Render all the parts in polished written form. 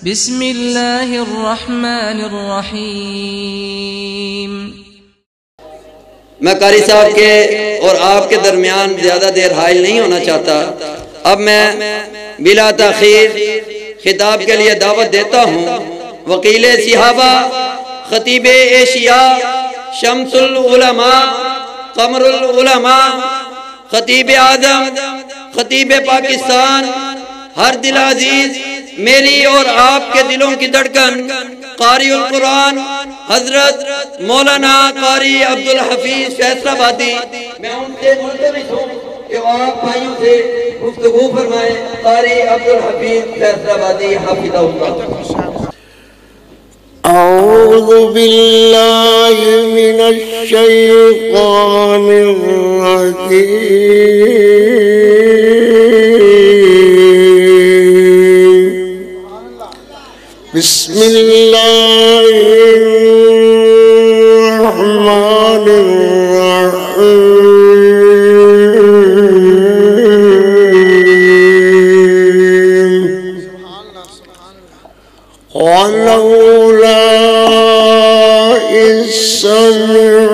بسم اللہ الرحمن الرحیم۔ میں قاری صاحب کے اور آپ کے درمیان زیادہ دیر حائل نہیں ہونا چاہتا۔ اب میں بلا تاخیر خطاب کے لیے دعوت دیتا ہوں وکیل صحابہ، خطیب ایشیاء، شمس العلماء، قمر العلماء، خطیب اعظم، خطیب پاکستان، ہر دل عزیز، میری اور آپ کے دلوں کی دھڑکن، قاری القرآن حضرت مولانا قاری عبدالحفیظ فیصل بادی، میں ان سے ملتمس ہوں کہ آپ بھائیوں سے گفتگو فرمائیں۔ قاری عبدالحفیظ فیصل بادی حفظہ اللہ۔ اعوذ باللہ من الشیطان الرجیم، بسم اللہ الرحمن الرحیم، ولولا إذ سمعتموه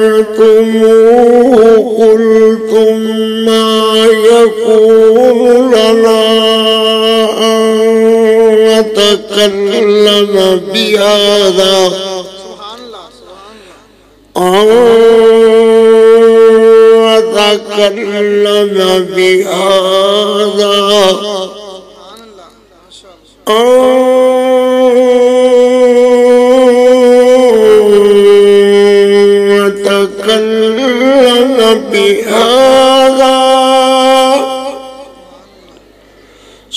قلتم ما يكون لنا أن نتكلم بهذا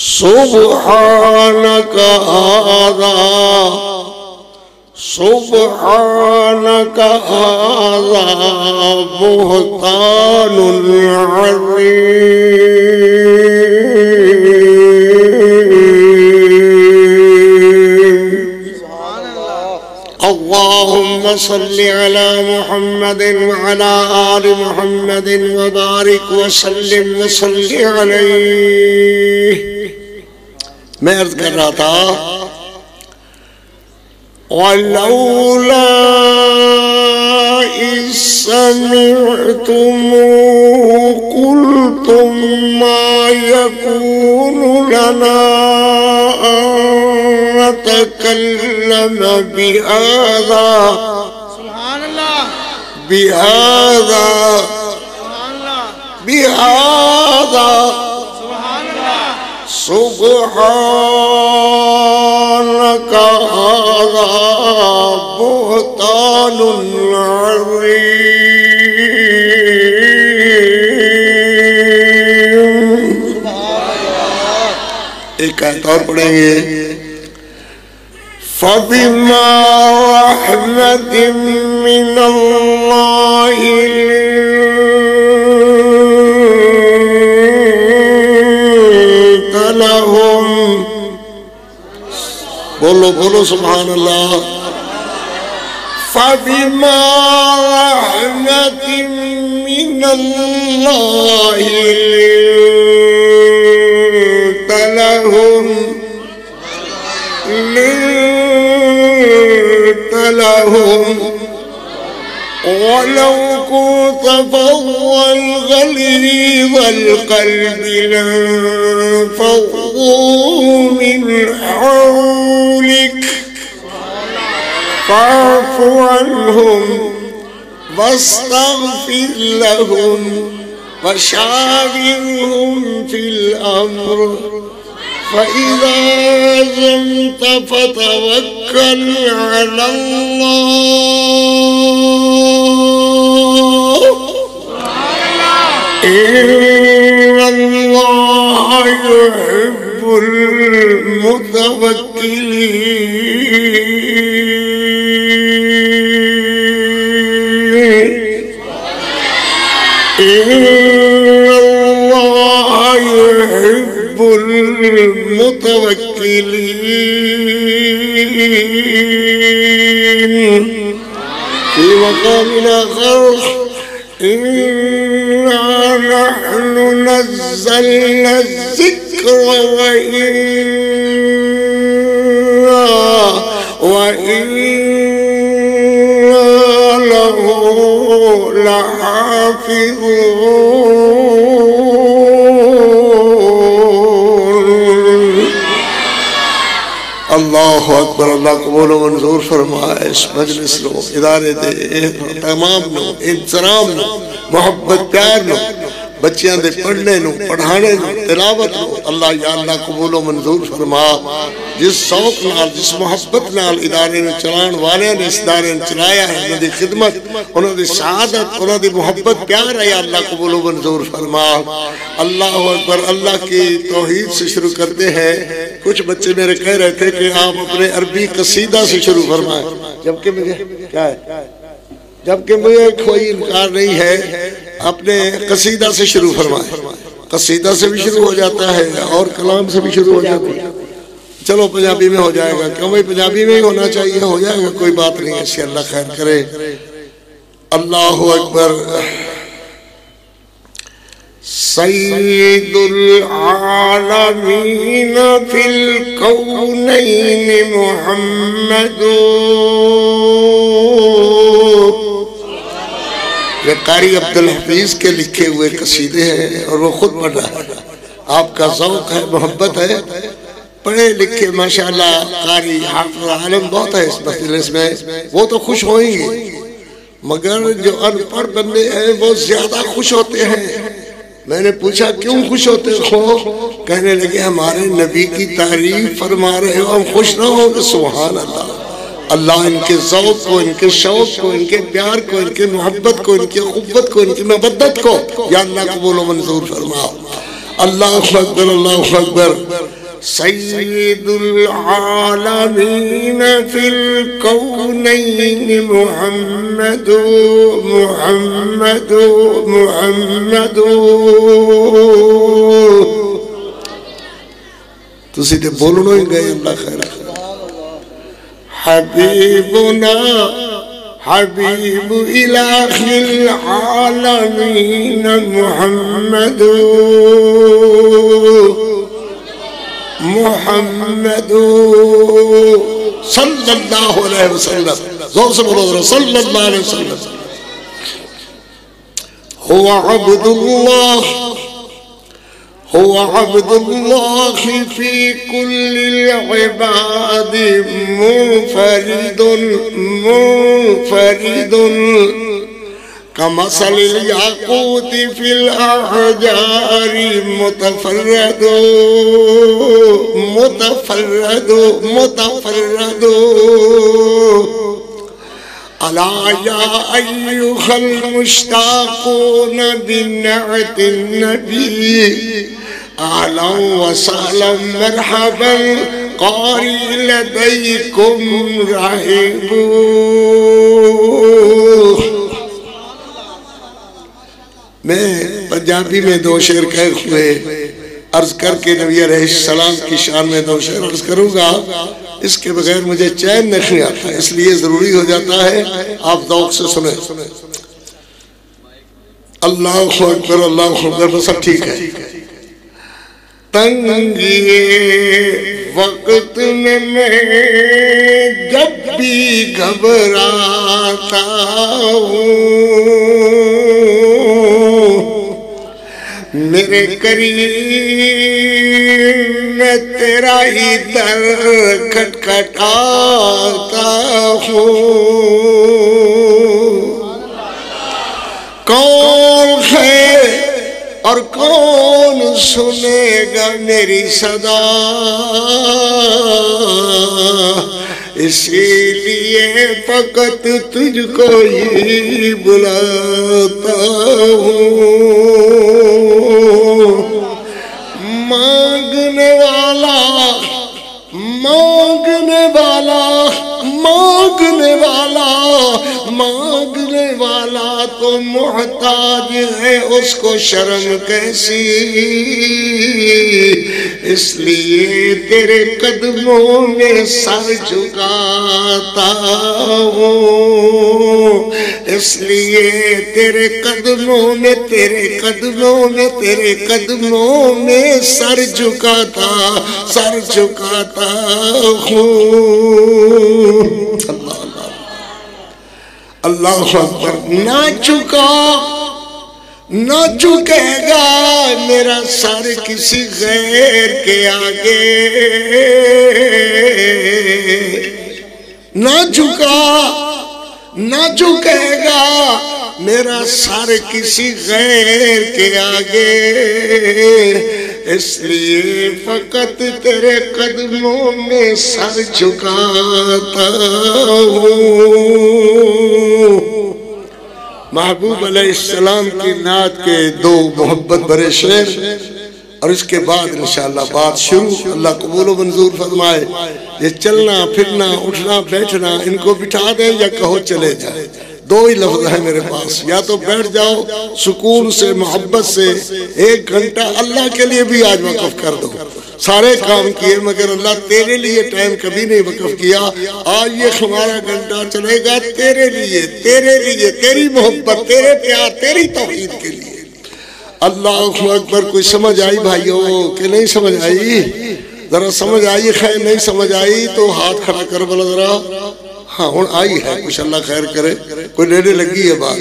سبحانك هذا بهتان عظيم۔ اللهم صل على محمد وعلى آل محمد وبارك وسلم وصل عليه۔ میں عرض کر رہا تھا وَلَوْلَا إِذْ سَمِعْتُمُوهُ قُلْتُمْ مَا يَكُونُ لَنَا أَن نَتَكَلَّمَ بِهَذَا سبحانك هذا بهتان عظيم۔ ایک آیت اور پڑھیں گے۔ فَبِمَا رَحْمَةٍ مِّنَ اللَّهِ لَهُمْ، بولو بولو سبحان اللہ۔ فَبِمَا رَحْمَةٍ مِّنَ اللَّهِ لِنْتَ لَهُمْ وَلَوْ كُنتَ فَظًّا غَلِيظَ الْقَلْبِ لَانفَضُّوا مِنْ حَوْلِكَ فَاعْفُ عَنْهُمْ وَاسْتَغْفِرْ لَهُمْ وَشَاوِرْهُمْ فِي الْأَمْرِ فَإِذَا عَزَمْتَ فَتَوَكَّلْ عَلَى اللَّهِ إِنَّ اللَّهَ يُحِبُّ الْمُتَوَكِّلِينَ۔ إِنَّ اللَّهَ يُحِبُّ الْمُتَوَكِّلِينَ۔ في مقام آخر إِنَّا نَحْنُ نَزَّلْنَا الذِّكْرَ وَإِنَّا لحافظون اللہ اکبر اللہ قبول و منظور فرمائے اس مجلس نو ادارے دے تمام نو احترام نو محبت پیار نو بچیاں دے پڑھنے نو پڑھانے نو تلاوت نو اللہ یا اللہ قبول و منظور فرما جس شوق نال جس محبت نال ادارے نو چلان والے نے اس ادارے نو چلایا ہے انہوں دی خدمت انہوں دی سعادت انہوں دی محبت پیار ہے یا اللہ قبول و منظور فرما اللہ اکبر اللہ کی توحید سے شروع کرتے ہیں کچھ بچے میرے کہہ رہے تھے کہ آپ اپنے عربی قصیدہ سے شروع فرمائیں جبکہ مجھے کوئی انکار نہیں ہے اپنے قصیدہ سے شروع فرمائیں قصیدہ سے بھی شروع ہو جاتا ہے اور کلام سے بھی شروع ہو جاتا ہے چلو پنجابی میں ہو جائے گا کیوں بھائی پنجابی میں ہی ہونا چاہیے ہو جائے گا کوئی بات نہیں ایسی اللہ خیر کرے اللہ اکبر سید العالمین فی الکونین محمد یہ قاری عبدالحفیظ کے لکھے ہوئے قصیدے ہیں اور وہ خود پڑھ رہا ہے آپ کا ذوق ہے محبت ہے پڑھے لکھے ماشاءاللہ قاری حافظ عالم بہت ہے اس مجلس میں وہ تو خوش ہوئیں گے مگر جو ان پڑھ بندے ہیں وہ زیادہ خوش ہوتے ہیں میں نے پوچھا کیوں خوش ہوتے ہو کہنے لگے ہمارے نبی کی تعریف فرما رہے ہو ہم خوش نہ ہوں گے سبحان اللہ اللہ ان کے ذوق کو ان کے شوق کو ان کے پیار کو ان کے محبت کو ان کی قوت کو ان کی مودت کو یا اللہ قبول و منظور فرما اللہ اکبر اللہ اکبر سید العالمین فی الکونین محمد محمد محمد تسی تے بولنو ہی گئے اللہ خیر حبیبنا حبیب الہ العالمین محمد محمد صلی اللہ علیہ وسلم زور سے بولو صلی اللہ علیہ وسلم هو عبد الله في كل العباد منفرد كمثل الياقوت في الأحجار متفرد ألا يا أيها المشتاقون بنعت النبي أهلا وسهلا مرحبا قاری لديكم رحب میں پنجابی میں دو شعر کہے ہوئے عرض کر کے نبی علیہ السلام کی شان میں دو شعر عرض کروں گا اس کے بغیر مجھے چین نہیں آتا اس لیے ضروری ہو جاتا ہے آپ ذوق سے سنیں اللہ اکبر بس اب ٹھیک ہے تنگی وقت میں جب بھی گھبراتا ہوں میرے قریب میں تیرا ہی در کھٹکھٹاتا ہوں کون ہے اور کون سنے گا میری صدا اسی لیے فقط تجھ کو ہی بلاتا ہوں مانگنے والا مانگنے والا مانگنے والا مانگنے والا تو محتاج ہے اس کو شرم کیسی اس لیے تیرے قدموں میں سر جھکاتا ہوں اس لیے تیرے قدموں میں تیرے قدموں میں تیرے قدموں میں سر جھکاتا ہوں اللہ اکبر. نہ چکا نہ چکے گا میرا سر کسی غیر کے آگے. نہ جھکا نہ جھکے گا میرا سر کسی غیر کے آگے. اس لیے فقط تیرے قدموں میں سر جھکاتا ہوں. محبوب علیہ السلام کی نعت کے 2 محبت بھرے شعر اور اس کے بعد انشاءاللہ بات شروع. اللہ قبول و منظور فرمائے. یہ چلنا پھرنا اٹھنا بیٹھنا ان کو بٹھا دیں یا کہو چلے جائیں. 2 ہی لفظ ہیں میرے پاس. یا تو بیٹھ جاؤ سکون سے محبت سے 1 گھنٹہ اللہ کے لیے بھی آج وقف کر دو. سارے کام کیے مگر اللہ تیرے لیے ٹائم کبھی نہیں وقف کیا. آج یہ ہمارا گھنٹہ چلے گا تیرے لیے تیری محبت تیرے پیار تیری توحید کے لیے. اللہ اکبر. کوئی سمجھ آئی بھائیوں کہ نہیں سمجھ آئی؟ ذرا سمجھ آئی. خیر نہیں سمجھ آئی تو ہاتھ کھڑا کر بلا ذرا. ہاں ہن آئی ہے کچھ. اللہ خیر کرے. کوئی لینے لگی ہے بات.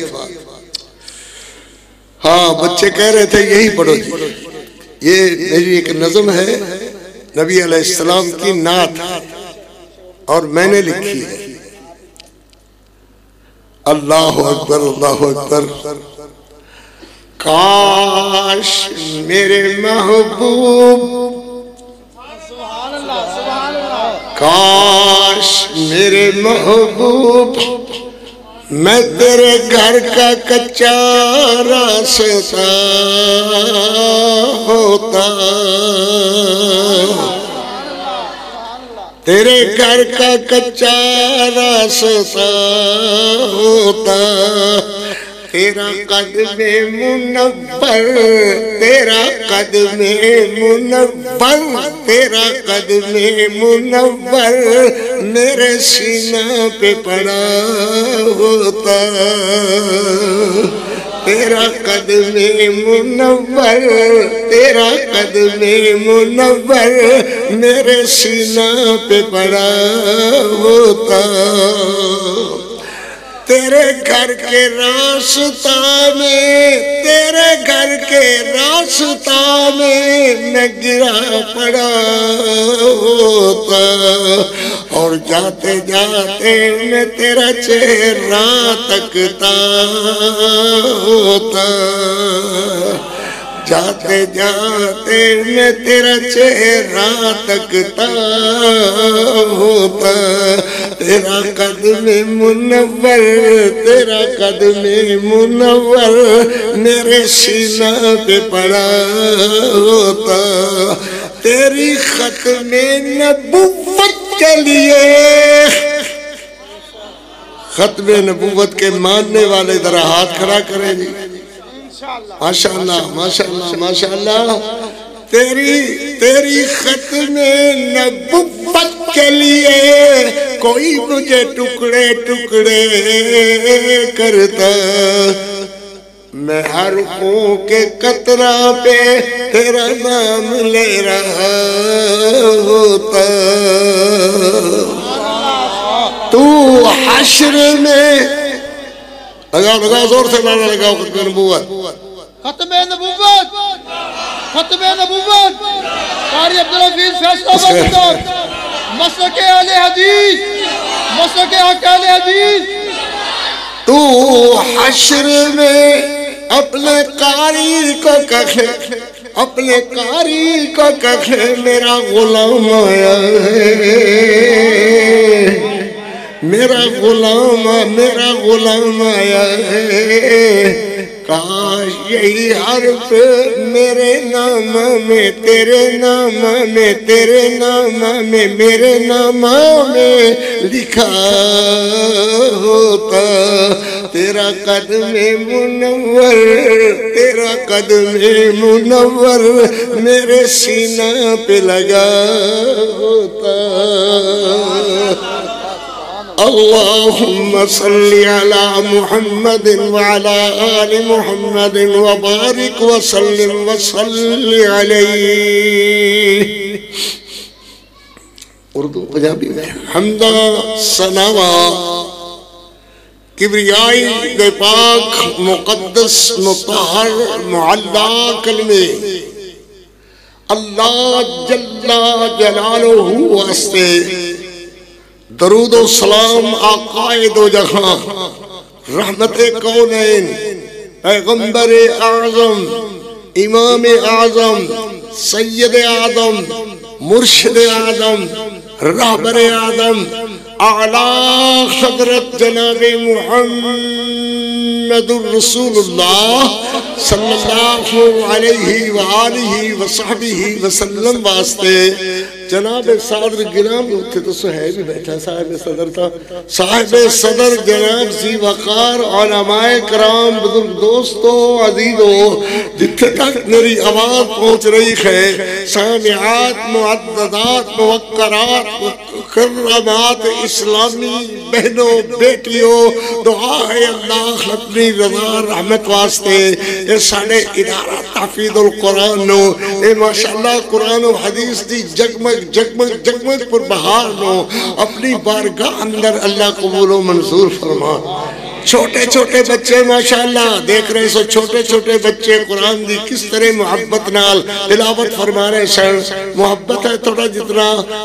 ہاں بچے کہہ رہے تھے یہی پڑھو جی. یہ میری ایک نظم ہے نبی علیہ السلام کی نعت اور میں نے لکھی ہے. اللہ اکبر اللہ اکبر. کاش میرے محبوب کاش میرے محبوب میں تیرے گھر کا کچا راستہ ہوتا. تیرے گھر کا کچا راستہ ہوتا. تیرا قدم منور تیرا قدم منور تیرا قدم منور میرے سینہ پہ پڑا ہوتا. تیرا قدم منور تیرا قدم منور میرے سینہ پہ پڑا ہوتا. تیرے گھر کے راستہ میں تیرے گھر کے راستہ میں میں گرا پڑا ہوتا. اور جاتے جاتے میں تیرا چہرہ تکتا ہوتا. جاتے جاتے میں تیرا چہرہ تکتا ہوتا. تیرا قدم منور تیرا قدم منور میرے سینہ پہ پڑا ہوتا. تیری ختم نبوت کے لیے ختم نبوت کے ماننے والے ذرا ہاتھ کھڑا کریں جی. ماشاءاللہ ماشاءاللہ ماشاءاللہ. تیری ختم نبوت کے لیے کوئی مجھے ٹکڑے ٹکڑے کرتا. میں ہر خون کے قطرہ پہ تیرا نام لے رہا ہوتا. تو حشر میں لگا زور سے لانا لگاؤ ختم نبوت ختم نبوت ختم نبوت. قاری عبدالحفیظ فیصل مسلک اہل حدیث مسلک اہل حدیث. تو حشر میں اپنے قاری کو کہے اپنے قاری کو کہے میرا غلام آیا ہے. میرا غلام آیا ہے. کاش یہی حرف میرے نام میں تیرے نام میں تیرے نام میں میرے نام میں لکھا ہوتا. تیرا قدم منور تیرا قدم منور میرے سینہ پہ لگا ہوتا. اللهم صل على محمد وعلى آل محمد وبارك وسلم وصل عليه. اردو پنجابی میں حمدہ ثنا کبریائی دے پاک مقدس مطہر معلا کلمے اللہ جل جلالہ واسطے درود و سلام آقائے دو جہاں رحمت کونین پیغمبر اعظم امام اعظم سید اعظم مرشد اعظم رہبر اعظم اعلیٰ حضرت جناب محمد الرسول اللہ صلی اللہ علیہ وآلہ وصحبہ وسلم واسطے جناب صدر گرام ہوتے تو صاحب بیٹھا صاحب صدر تھا صاحب صدر جناب ذی وقار علماء کرام بزرگ دوستو عزیزو جتنے تک میری آواز پہنچ رہی ہے سامعات معددات موقرات مکرمات اسلامی بہنوں بیٹیوں دعا ہے اللہ اپنی رضا رحمت واسطے یہ ساڑھے ادارہ تحفیظ القرآن نو اے ماشاءاللہ قرآن و حدیث دی جگمگ جگمگ پر بہار نو اپنی بارگاہ اندر اللہ قبول و منظور فرما چھوٹے چھوٹے بچے ماشاءاللہ دیکھ رہے سو چھوٹے چھوٹے بچے قرآن دی کس طرح محبت نال تلاوت فرما رہے سن محبت ہے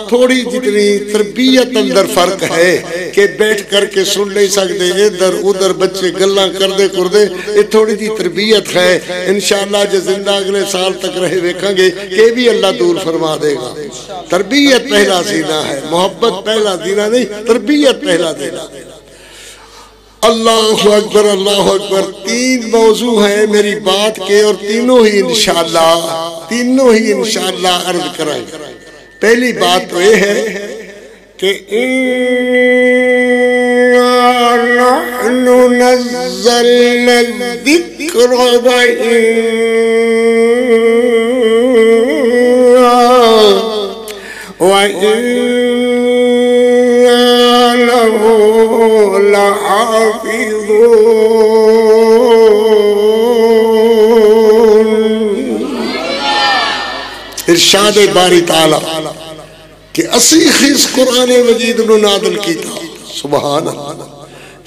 تھوڑی جتنی تربیت اندر فرق ہے کہ بیٹھ کر کے سن نہیں سکتے ادھر ادھر بچے گلاں کردے یہ تھوڑی جی تربیت ہے انشاءاللہ جو زندہ اگلے سال تک رہے دیکھیں گے کہ بھی اللہ دور فرما دے گا تربیت پہلا زینہ ہے محبت پہلا زینہ نہیں تربیت پہلا زینہ اللہ اکبر تین موضوع ہیں میری بات کے اور تینوں ہی انشاءاللہ عرض کرائیں پہلی بات تو یہ ہے کہ نحن نزلنا الذکر ارشاد باری تعالی کہ اسی خیز قرآن مجید نو نازل کیتا سبحان اللہ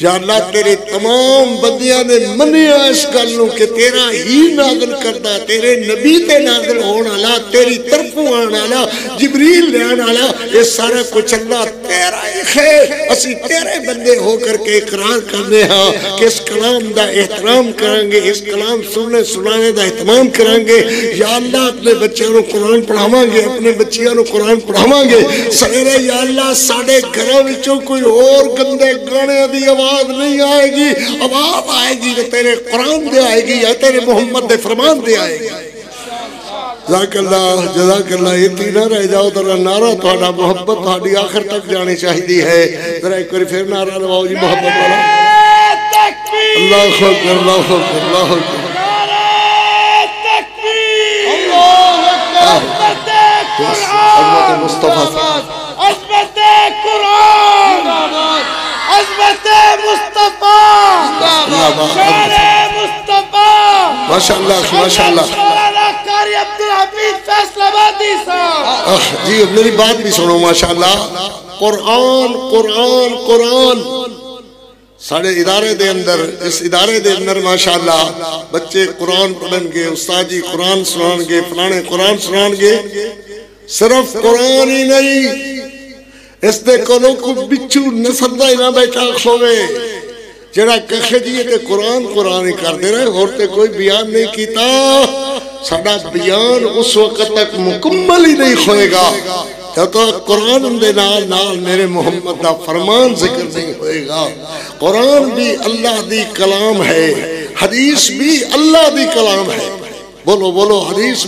یا اللہ تیرے تمام بندیاں نے منیا اس گلوں کہ تیرا ہی نازل کردا تیرے نبی تے نازل ہونا والا تیری طرفوں آنا والا جبریل لے آنا والا یہ سارا کچھ اللہ تیرا ہی خیر اسی تیرے بندے ہو کر کے اقرار کرنے ہاں کہ اس کلام دا احترام کریں گے اس کلام سننے سنانے دا اہتمام کریں گے یا اللہ اپنے بچوں کو قرآن پڑھاواں گے اپنے بچیاں کو قرآن پڑھاواں گے سویرے یا اللہ ساڑھے گھراں وچوں کوئی اور گندے گانے دی آواز نہیں آئے گی آواز آئے گی کہ تیرے قرآن دے آئے گی یا تیرے محمد دے فرمان دے آئے گی جزاک اللہ یہ تینہ رہ جاؤ ذرا نعرہ تھوڑا محبت تھوڑی آخر تک جانی چاہیے ہے ذرا ایک بار پھر نعرہ لگاؤ جی محبت والا اللہ اکبر اللہ اکبر اللہ اکبر عظمت مصطفیٰ عظمت قرآن عظمت مصطفیٰ شعر مصطفیٰ ماشاءاللہ قاری عبدالحفیظ فیصل بادی صاحب جی میری بات بھی سنو ماشاءاللہ قرآن ساڑھے ادارے دے اندر اس ادارے دے اندر ماشاءاللہ بچے قرآن پڑھن گے استاد جی قرآن سنان گے فلانے قرآن سنان گے صرف قرآن ہی نہیں اس دے کولوں کو بچو نسل دا ہی نہ بیٹھا کھوے جڑا کہے جی تے قرآن ہی کر دے رہے اور تے کوئی بیان نہیں کیتا ساڑھا بیان اس وقت تک مکمل ہی نہیں ہوئے گا جب تو قرآن دے نال میرے محمد دا فرمان ذکر نہیں ہوئے گا قرآن بھی اللہ دی کلام ہے حدیث بھی اللہ دی کلام ہے بولو حدیث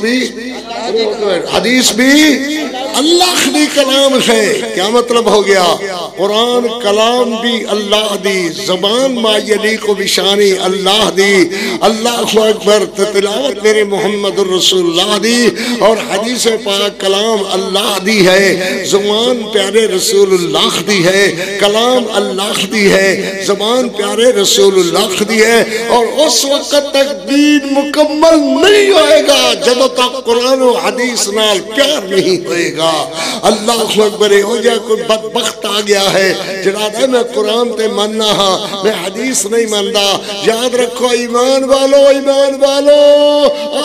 بھی اللہ دی کلام ہے کیا مطلب ہو گیا قرآن کلام بھی اللہ دی زبان ما یلیق بشانی اللہ دی اللہ اکبر تلاوت میرے محمد الرسول اللہ دی اور حدیث پاک کلام اللہ دی ہے زبان پیارے رسول اللہ دی ہے کلام اللہ دی ہے زبان پیارے رسول اللہ دی ہے اور اس وقت تک دین مکمل نہیں ہوئے گا جب تک قرآن و حدیث نال پیار نہیں ہوئے گا گا. اللہ اکبر. ہو جائے کوئی بدبخت آ گیا ہے جناب میں قرآن تے ماننا ہاں میں حدیث نہیں ماندا. یاد رکھو ایمان والو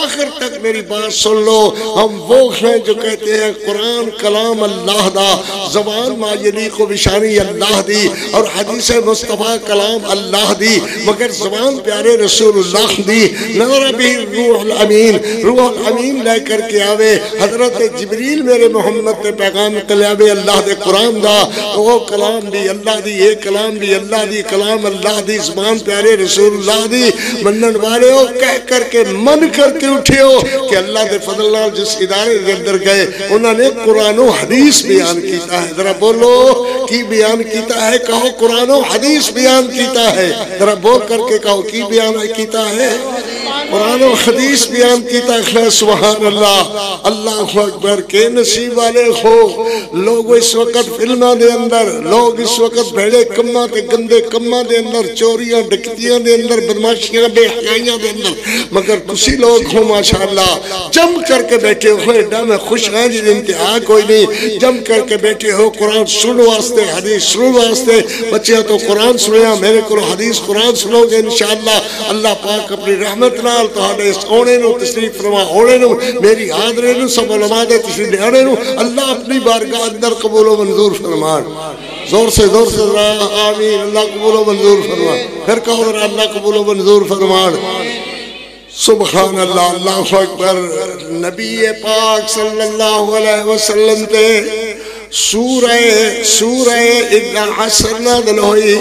آخر تک میری بات سن لو. ہم وہ ہیں جو کہتے ہیں قرآن کلام اللہ دا, زبان ما یلیق بشانی اللہ دی, اور حدیث مصطفیٰ کلام اللہ دی, مگر زبان پیارے رسول اللہ دی. نظر بھی روح الامین, روح الامین لے کر کے آوے حضرت جبریل میرے محمد نے پیغام کلیابے اللہ دے قرآن دا. وہ کلام بھی اللہ دی, یہ کلام بھی اللہ دی, کلام اللہ دی, زبان پیارے رسول اللہ دی. منن والے ہو کہہ کر کے من کر کے اٹھے ہو کہ اللہ دے فضل اللہ جس ادارے کے اندر گئے انہوں نے قرآن و حدیث بیان کیتا ہے. ذرا بولو کی بیان کیتا ہے, کہو قرآن و حدیث بیان کیتا ہے. ذرا بول کر کے کہو کی بیان کیتا ہے, قرآن و حدیث بیان کیتا ہے. سبحان اللہ. اللہ اکبر. کے نصیب والے ہو لوگ اس وقت فلموں دے اندر, لوگ اس وقت بھیڑے کماں تے گندے کماں دے اندر, چوریاں ڈکتیاں دے اندر, بدماشیاں بے حیائیاں دے اندر, مگر تسی لوگ ہو ماشاءاللہ جم کر کے بیٹھے ہو. ایڈا میں خوش ہیں جی انتہا کوئی نہیں. جم کر کے بیٹھے ہو قرآن سنو واسطے, حدیث سنو واسطے. بچیاں تو قرآن سنیا, میرے کو حدیث قرآن سنو گے انشاءاللہ. اللہ پاک اپنی رحمت نال تہاڈے اس اونے نو تشریف فرما, اونے نو میری حاضرے نو سب علماء دے تشریف لیانے نو اللہ اپنی بارگاہ اندر قبول و منظور فرمان. زور سے آمین. اللہ قبول و منظور فرمان. پھر کہو ذرا اللہ قبول و منظور فرمان. سبحان اللہ. اللہ اکبر. نبی پاک صلی اللہ علیہ وسلم تے سورہ انا عصر نازل ہوئی.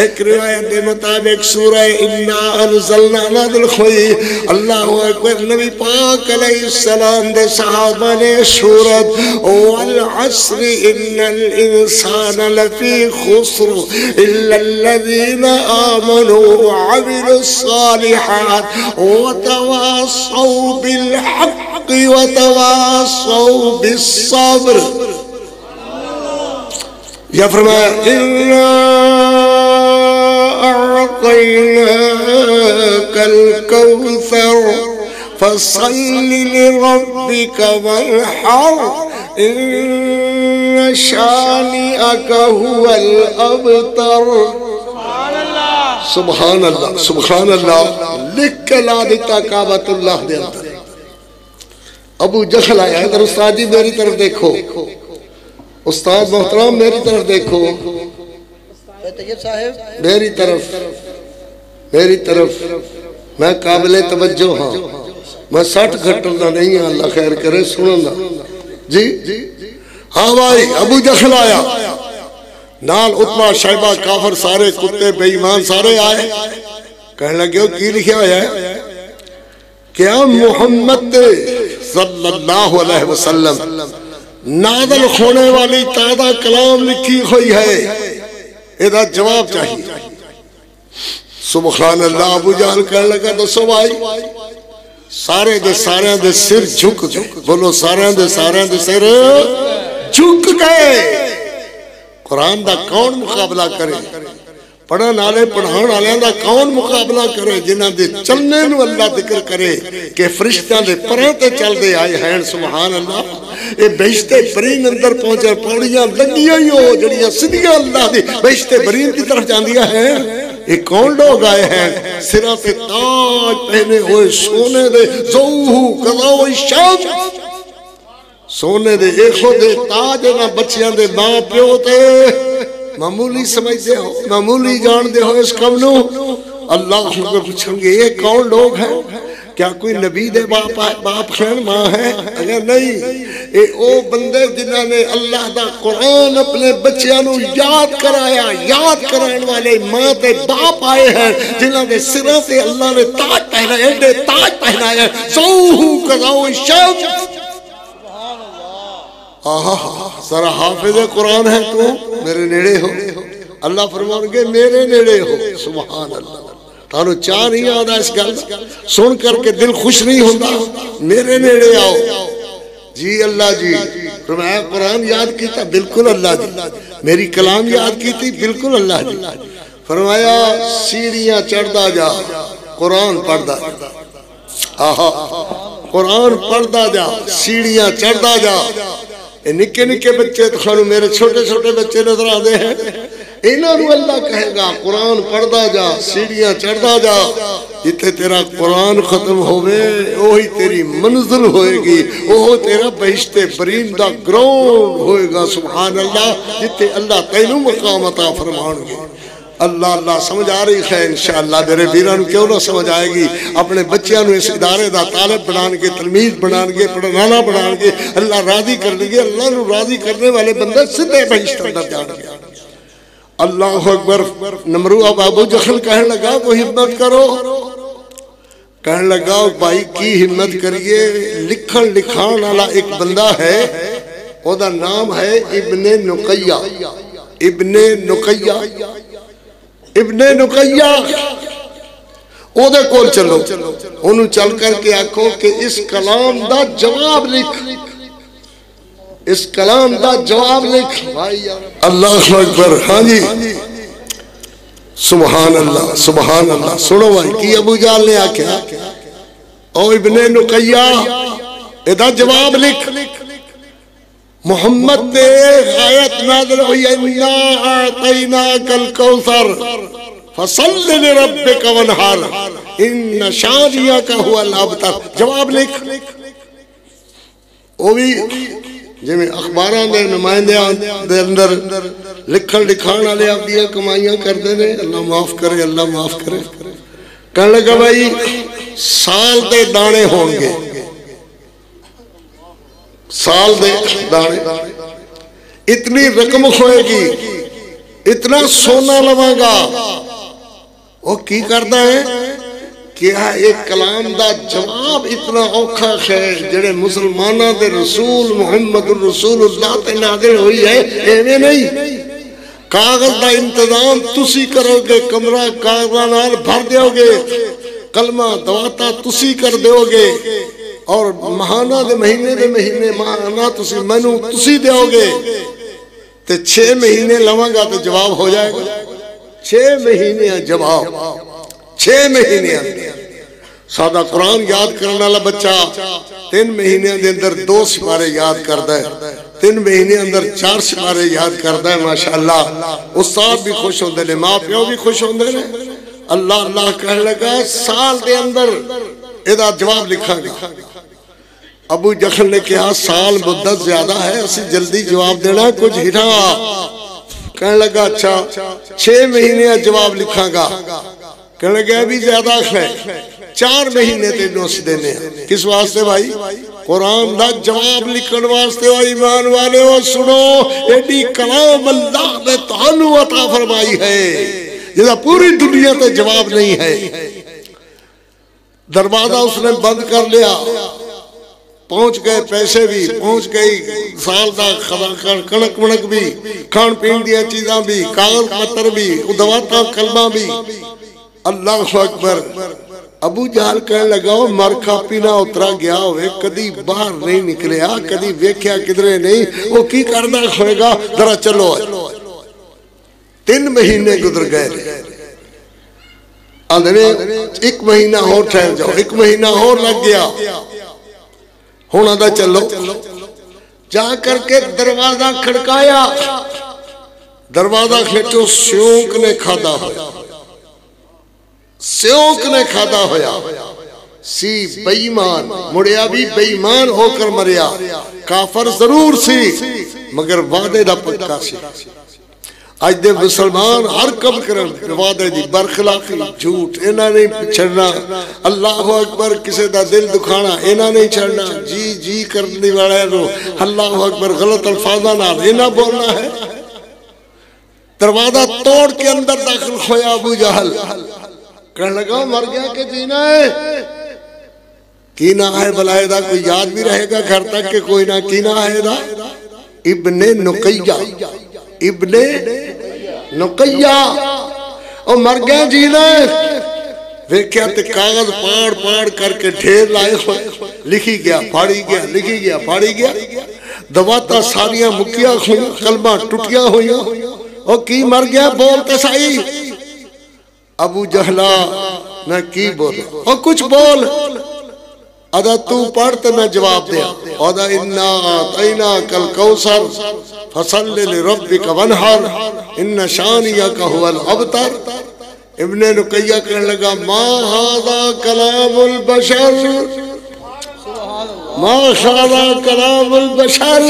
ایک روایت کے مطابق سورہ انا انزلنا نازل ہوئی. اللہ اکبر. نبی پاک علیہ السلام دے صحابہ نے سورت والعصر ان الانسان لفی خسر الا الذین آمنوا وعملوا الصالحات وتواصوا بالحق وتواصوا بالصبر. یا فرمایا اِنَّا أَعْطَيْنَاكَ الْكَوْثَرَ فَصَلِّ لِرَبِّكَ وَانْحَرْ إِنَّ شَانِئَكَ هُوَ الْأَبْتَرُ. سبحان اللہ. سبحان اللہ. لکھ کے لا دیتا کعبۃ اللہ دے اندر. ابو جہل آیا ہے. ادھر استاد جی میری طرف دیکھو, استاد محترم میری طرف دیکھو, میری طرف میں قابل توجہ ہاں, میں 60 گھٹنا نہیں ہاں. اللہ خیر کرے سننا جی. ہاں بھائی ابو جہل آیا, نال اتبا شیبہ کافر سارے کتے بے ایمان سارے آئے. کہنے لگے ہو کی لکھا ہوا ہے کیا محمد صلی اللہ علیہ وسلم نازل ہونے والی تازہ کلام لکھی ہوئی ہے, ادھا جواب چاہیے. سبحان اللہ. ابو جہل کہنے لگا دسو بھائی. سارے دے سر جھک گئے. بولو سارے دے سر جھک گئے. قرآن دا کون مقابلہ کرے, پڑھن والے پڑھان والوں دا کون مقابلہ کرے, جنہاں دے چلنے نو اللہ ذکر کرے کہ فرشتیاں دے پراں تے چل دے آئے ہیں. سبحان اللہ. اے بہشت برین اندر پہنچے, پوڑیاں لگیاں ہی ہو جڑیاں سیدھیاں اللہ دی بہشت برین کی طرف جاندیاں ہیں. یہ کون لوگ آئے ہیں سراں تے تاج پہنے ہوئے سونے دے, زوہو قضاء الشمس, سونے دے ایکھو دے تاج نہ بچیاں دے ماں پیو تے معمولی سمجھتے ہو, معمولی جان دے ہو اس کم نو. اللہ کو پوچھیں گے یہ کون لوگ ہیں, کیا کوئی نبی دے باپ خیر ماں ہے؟ اگر نہیں, اے او بندے جنہاں نے اللہ دا قرآن اپنے بچیاں نو یاد کرایا, یاد کران والے ماں تے باپ آئے ہیں جنہاں نے سروں سے اللہ نے تاج پہنایا, ایڈے تاج پہنایا. زوہو قضاء الشمس. ذرا حافظ قرآن ہے تو میرے نیڑے ہو. اللہ فرمان گے میرے نیڑے ہو. سبحان اللہ. تانو چاہ نہیں آدھا اس گل سن کر کے دل خوش نہیں ہوتا, میرے نیڑے آؤ جی. اللہ جی فرمایا قرآن یاد کیتا, بالکل اللہ جی. میری کلام یاد کی تھی, بالکل اللہ جی. فرمایا سیڑھیاں چڑھدا جا, قرآن پڑھدا, قرآن پڑھدا جا, سیڑھیاں چڑھدا جا. نکے نکے بچے تو خانو میرے چھوٹے چھوٹے بچے نظر آتے ہیں، انہوں نے اللہ کہے گا قرآن پڑھدا جا، سیڑھیاں چڑھدا جا، جتے تیرا قرآن ختم ہوئے وہی تیری منزل ہوئے گی، وہ تیرا بہشت برین دا گراؤنڈ ہوئے گا. سبحان اللہ، جتے اللہ تینوں مقام عطا فرمان گے. اللہ اللہ سمجھ آ رہی ہے انشاءاللہ. میرے ویران کیوں نہ سمجھ آئے گی؟ اپنے بچیاں نو اس ادارے دا طالب بنان کے، تلمیذ بنان کے، پڑھنانا بنان کے، اللہ راضی کر لیں گے. اللہ نو راضی کرنے والے بندے سدھے بہشت اندر جان گے. اللہ اکبر. نمرود ابو جہل کہنے لگا وہ ہمت کرو، کہنے لگا بھائی کی ہمت کریے. لکھن لکھان والا ایک بندہ ہے، او دا نام ہے ابن نقیہ. ابن نقیہ، ابن نقیہ او دے کول چلو، انہوں چل کر کے آکھو کہ اس کلام دا جواب لکھ، اس کلام دا جواب لکھ. اللہ اکبر. ہاں جی سبحان اللہ سبحان اللہ. سنو بھائی کی ابو جہل نے آکھیا او ابن نقیہ ادا جواب لکھ. محمد نے آیت نازل ہوئی اِنَّا أَعْطَيْنَاكَ الْكَوْثَرَ فَصَلِّ لِرَبِّكَ وَانْحَرْ إِنَّ شَانِئَكَ هُوَ الْأَبْتَرُ. جواب لکھ. وہ بھی جی میں اخباران دے نمائندے دے اندر لکھن لکھان والے آپ دیا کمائیاں کر دے نے. اللہ معاف کرے، اللہ معاف کرے. کہنے لگا بھائی سال دے دانے ہوں گے، سال دے دانے، اتنی رقم ہوئے گی، اتنا سونا لواں گا. وہ کی کرتا ہے کہ ایک کلام دا جواب اتنا اوکھا ہے جڑے مسلمانہ دے رسول محمد الرسول اللہ تے نازل ہوئی ہے. ایویں نہیں، کاغذ دا انتظام تسی کرو گے، کمرہ کاغذاں نال بھر دیو گے، کلمہ دواتا تسی کر دیو گے، اور مہانہ دے مہینے مہانہ تسی منو تسی دیو گے. تے 6 مہینے لواں گا تو جواب ہو جائے گا. 6 مہینے جواب، 6 مہینے. سادہ قرآن یاد کرنے والا بچہ 3 مہینے دے اندر 2 سپارے یاد کرتا ہے، 3 مہینے اندر 4 سپارے یاد کرتا ہے. ماشاءاللہ استاد بھی خوش ہوندے نے، ماں پیو بھی خوش ہوندے نے. اللہ اللہ کہنے لگا سال دے اندر ادا جواب لکھا گا. ابو جہل نے کہا سال مدت زیادہ ہے، اسی جلدی جواب دینا کچھ ہٹا. کہنے لگا اچھا 6 مہینے جواب لکھا گا. کہنے لگا ابھی زیادہ ہے، 4 مہینے تے نوس دینے ہیں. کس واسطے بھائی؟ قرآن دا جواب لکھن واسطے. و ایمان والے ہو سنو، ایڈی کلام اللہ نے تانوں عطا فرمائی ہے جیسا پوری دنیا تے جواب نہیں ہے. دروازہ اس نے بند کر لیا، پہنچ گئے پیسے بھی، پہنچ گئی سال دا کڑک مڑک بھی، کھان پین دیا چیزاں بھی، کاغذ پتر بھی، دواتا کلمہ بھی. اللہ اکبر. ابو جہل کہنے لگا مر کھا پینا اترا گیا ہوئے، کدی باہر نہیں نکلیا، کدی ویکھیا کدرے نہیں، وہ کی کرنا ہوئے گا. ذرا چلو 3 مہینے گزر گئے. آدھنے 1 مہینہ اور ٹھہر جاؤ، 1 مہینہ اور لگ گیا. ہونا دا چلو. جا کر کے دروازہ کھڑکایا، دروازہ کھڑکو. سیونک نے کھادا ہویا، سیونک نے کھادا ہویا. سی بےایمان، مڑیا بھی بےایمان ہو کر مریا. کافر ضرور سی مگر وعدے دا پکا سی. آج دے مسلمان ہر کم کرن وعدے دی برخلافی، جھوٹ اینا نہیں چھڑنا. اللہ اکبر. کسے دا دل دکھانا اینا نہیں چھڑنا. جی جی کرنی والا ہے رو. اللہ اکبر. غلط الفاظہ نہ اینا بولنا ہے. دروازہ توڑ کے اندر داخل ہویا ابو جہل. کہنے لگا مر گیا کہ جینا ہے؟ کینا ہے بلائے دا کوئی یاد بھی رہے گا گھر تک کہ کوئی نہ کینا ہے دا. ابن نقیہ، ابن نقیہ. اور مر گیا جینا ہے. ویکھیا تے کاغذ پاڑ پاڑ کر کے ڈھیر لائے ہوئے، لکھی گیا پھاڑی گیا، لکھی گیا پھاڑی گیا. دواتا ساریاں مکیا ہوئی، کلمہ ٹوٹیا ہوئی. اور کی مر گیا بولتے سائی. ابو جہلا نہ کی بول اور کچھ بول. ادا تو پڑھتے میں جواب دیا ادا انا اعطیناک الکوثر فصل لربک وانحر ان شانیک هو الابتر۔ ابن نقیہ کہنے لگا ما ھذا کلام البشر، ما ھذا کلام البشر،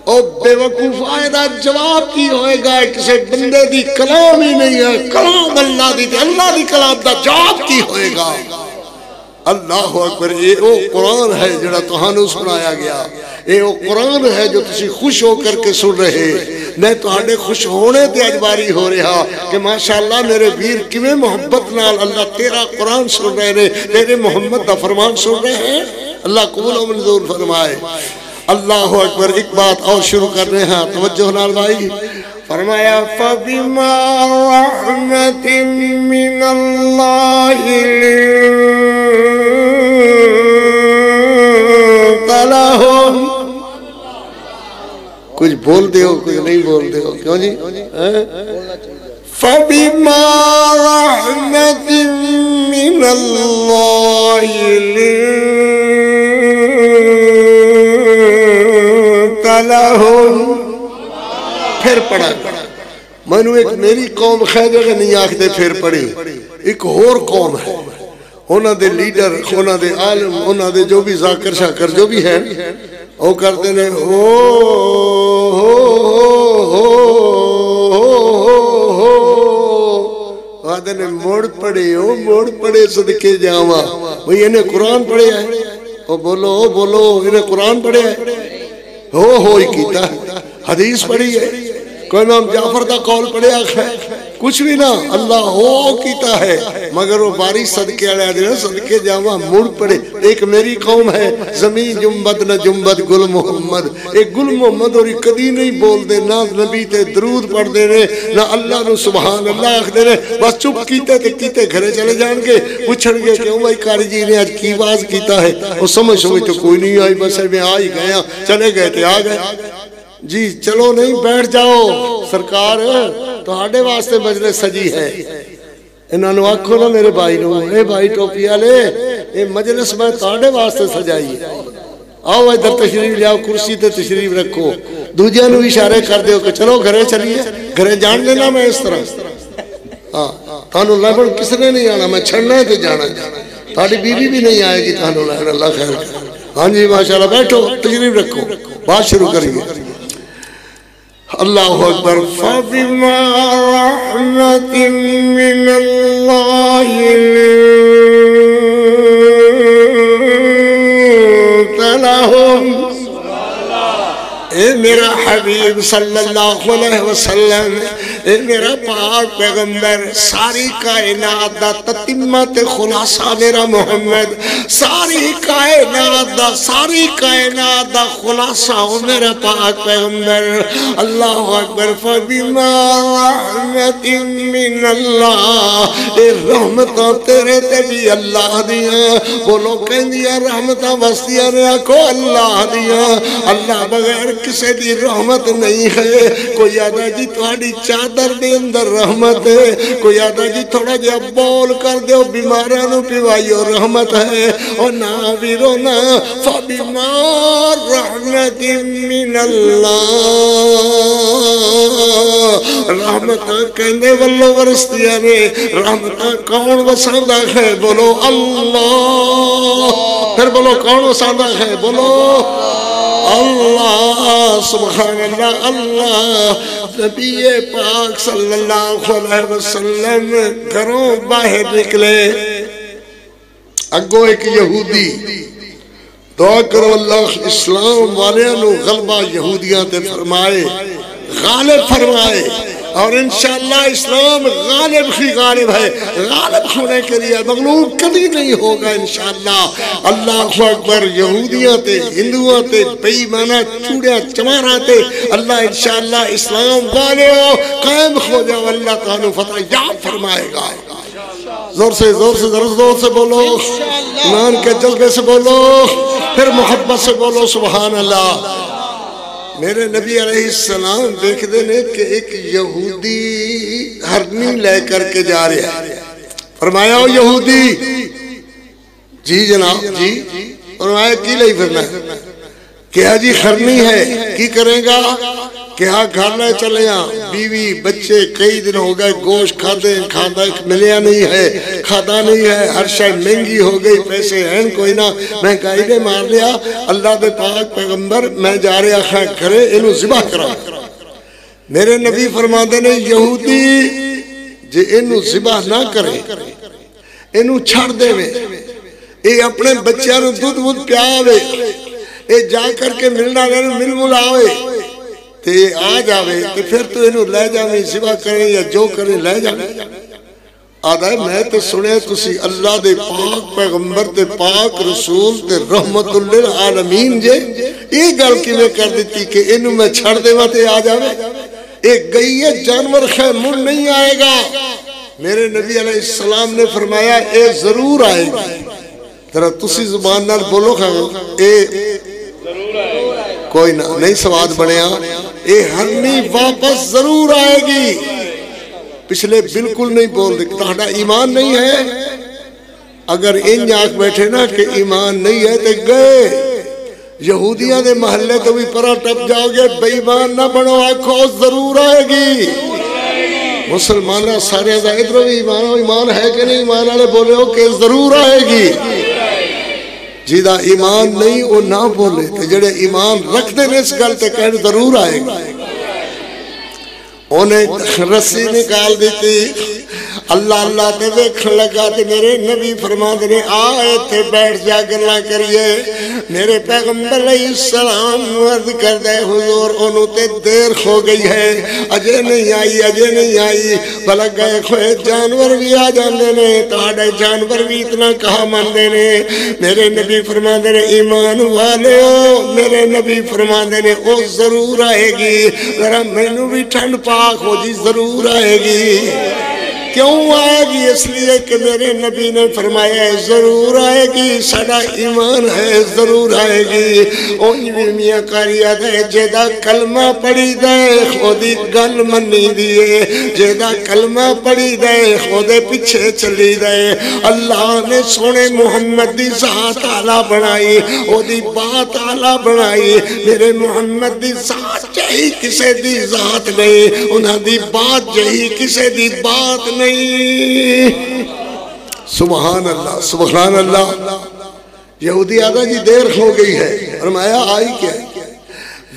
او بے وقوف آئیدہ جواب کی ہوئے گا کسی بندے دی کلام ہی نہیں ہے، کلام اللہ دی کلام دا جواب کی ہوئے گا۔ اللہ اکبر، یہ وہ قرآن ہے جڑا تہانوں سنایا گیا، یہ وہ قرآن ہے جو تسی خوش ہو کر کے سن رہے، میں تہاڈے خوش ہونے تے اجباری ہو رہا کہ ماشاءاللہ میرے ویر کیویں محبت نال اللہ تیرا قرآن سن رہے نے، تیرے محمد دا فرمان سن رہے ہیں، اللہ قبول و منظور فرمائے۔ اللہ اکبر، ایک بات اور شروع کر رہے ہیں، توجہ نال بھائی، فرمایا فَبِمَا رَحْمَةٍ مِّنَ اللَّهِ لِنْتَ لَهُمْ۔ کچھ بول دے ہو کچھ نہیں بول دے ہو، کیوں جی؟ فَبِمَا رَحْمَةٍ مِّنَ اللَّهِ لِنْتَ لَهُمْ۔ پھر پڑھا منو ایک میری قوم خیدے گا نہیں آکھتے پھر پڑھی، ایک اور قوم ہے، انہاں دے لیڈر، انہاں دے عالم، انہاں دے جو بھی ذاکر شاکر جو بھی ہیں، وہ کرتے ہیں ہو آدھے نے موڑ پڑے صدقے جاواں، وہی انہیں قرآن پڑھے ہے، وہ بولو انہیں قرآن پڑھے ہے، ہو ہی کیتا ہے، حدیث پڑھی ہے، کوئی امام جعفر دا قول پڑھے ہے، کچھ بھی نہ، اللہ ہو کیتا ہے، مگر وہ باری صدقے آلے آدھے صدقے جاواں مڑ پڑے۔ ایک میری قوم ہے، زمین جنبت نہ جنبت گل محمد، ایک گل محمد اور ایک کدی نہیں بول دے، نہ نبی تے درود پڑھ دے رہے، نہ اللہ نو سبحان اللہ آکھ دے رہے، بس چپ کیتے تے کیتے گھرے چلے جان گے، پوچھن گے کہ بھائی قاری جی نے آج کی باز کیتا ہے، وہ سمجھ تو کوئی نہیں آئی، بس میں آ ہی گیا، چلے گئے تے آ گئے، جی چلو نہیں بیٹھ جاؤ سرکار تو آڈے واسطے مجلس سجی ہے، انہوں نے آکھو نا میرے بھائی نو، اے بھائی ٹوپی آلے، اے مجلس میں تاڑے واسطے سجائی ہے، آؤ ادھر تشریف لیاؤ، کرسی تے تشریف رکھو، دوجہ نو اشارے کر دیو کہ چلو گھرے چلیے، گھرے جان دینا میں اس طرح، تانو لبن کس نے نہیں آنا، میں چھڑنا ہے تے جانا، تھاڑی بی بی بھی نہیں آئے گی تانو لبن، اللہ خیر کر، ہاں جی ماشاءاللہ بیٹھو تشریف رکھو، بات شروع کریے۔ اللہ اکبر، فَبِمَا رَحْمَةٍ مِّنَ اللَّهِ لِنْتَ لَهُمْ۔ اے میرا حبیب صلی اللہ علیہ وسلم، اے میرا پاک پیغمبر، ساری کائنات دا تتمت خلاصہ میرا محمد، ساری کائنات دا خلاصہ میرا پاک پیغمبر، اللہ اکبر، فَبِمَا رَحْمَةٍ مِّنَ اللَّهِ، اے رحمتاں تیرے تے بھی اللہ دیاں، بولو کہیں دیا رحمتاں بستیاں نے آکھو اللہ دیاں، اللہ بغیر کسے دی رحمت نہیں ہے، کوئی آدھا جی تھوڑی چادر دے اندر رحمت ہے، کوئی آدھا جی تھوڑا جا بول کر دے بیمارانو پیوائیو رحمت ہے، اور ناویرو نا فَبِمَا رَحْمَةٍ مِّنَ اللَّهِ، رحمتاں کہنے والو ورستیاں نے، رحمتاں کون وساندہ ہے، بولو اللہ، پھر بولو کون وساندہ ہے، بولو اللہ، سبحان اللہ، اللہ، نبی پاک صلی اللہ علیہ وسلم گھروں باہر نکلے، اگو ایک یہودی، دعا کرو اللہ اسلام والیاں نو غلبہ یہودیاں تے فرمائے، غالب فرمائے، اور انشاءاللہ اسلام غالب ہی غالب ہے، غالب ہونے کے لیے مغلوب کبھی نہیں ہوگا انشاءاللہ۔ اللہ اکبر، یہودیاں تے ہندویاں تے بے ایمانہ چوڑیاں چمارا تے اللہ انشاءاللہ اسلام والے ہو قائم ہو جاؤ، اللہ تعالیٰ فتح یاد فرمائے گا۔ زور سے بولو، ایمان کے جذبے سے بولو، پھر محبت سے بولو سبحان اللہ۔ میرے نبی علیہ السلام دیکھ دینے کہ ایک یہودی ہرنی لے کر کے جا رہے ہیں، فرمایا او یہودی جی جناب جی فرمایا کی لئی پھرنا ہے کیا جی خرنی ہے کی کریں گا کیا گھر لے چلے ہاں بیوی بچے کئی دن ہو گئے گوشت کھادا ملیا نہیں ہے کھادا نہیں ہے ہر شے مہنگی ہو گئی پیسے ہیں کوئی نہ مہنگائی نے مار لیا اللہ دے پاک پیغمبر میں جا رہا خاں کرے انہوں ذبح کرا میرے نبی فرماتے نے یہودی جے انہوں ذبح نہ کرے انہوں چھڑ دے میں اے اپنے بچیاں نو دودھ وودھ پیاوے اے جا کر کے ملنا مل ملاوے تے آ جاوے تے پھر تو انہوں لے جاوے ذبح کرے یا جو کرے لے جاوے آدھا ہے میں تے سنے تسی اللہ دے پاک پیغمبر تے پاک رسول تے رحمت للعالمین جے ایک گل کی میں کر دیتی کہ انہوں میں چھڑ دے تے آ جاوے ایک گئی ہے جانور خیمون نہیں آئے گا میرے نبی علیہ السلام نے فرمایا اے ضرور آئے گا ترہ تسی زبان نال بولو خواہ اے کوئی نہیں سواد بنیا اے ہرنی واپس ضرور آئے گی پچھلے بالکل نہیں بول دے تہاڈا ایمان نہیں ہے اگر ان آنکھ بیٹھے نا کہ ایمان نہیں ہے تے گئے یہودیاں دے محلے تو بھی پرا ٹپ جاؤ گے بے ایمان نہ بنو آنکھو ضرور آئے گی مسلمانہ سارے ادھر بھی ایمان ہے کہ نہیں ایمان والے بولے ہو کہ ضرور آئے گی جیدہ ایمان نہیں وہ نہ بولے کہ جڑے ایمان رکھ دے اس گل تے کہنے ضرور آئے گا انہیں رسی نکال دیتی اللہ اللہ تے دیکھن لگا تے میرے نبی فرما دے آئے تے بیٹھ جا گلا کریے میرے پیغمبر علیہ السلام عرض کر دے حضور انہوں تے دیر ہو گئی ہے اجے نہیں آئی بھلا گئے کھوئے جانور بھی آ جاندے نے تہاڈے جانور بھی اتنا کہا ماندے نے میرے نبی فرما دے ایمان والے ہو میرے نبی فرما دے او ضرور آئے گی ذرا مینوں بھی ٹھنڈ پاک ہو جی ضرور آئے گی کیوں آئے گی اس لیے کہ میرے نبی نے فرمایا ہے ضرور آئے گی سڑا ایمان ہے ضرور آئے گی اونی بھی میاں قاری آدھے جیدہ کلمہ پڑی دے خودی گل منی دیئے جیدہ کلمہ پڑی دے خودے پیچھے چلی دے اللہ نے سونے محمد دی ذات آلہ بنائی خودی بات آلہ بنائی میرے محمد دی ذات جہی کسے دی ذات نہیں انہاں دی بات جہی کسے دی بات نہیں سبحان اللہ یہودی آدھا جی دیر ہو گئی ہے فرمایا آئی کیا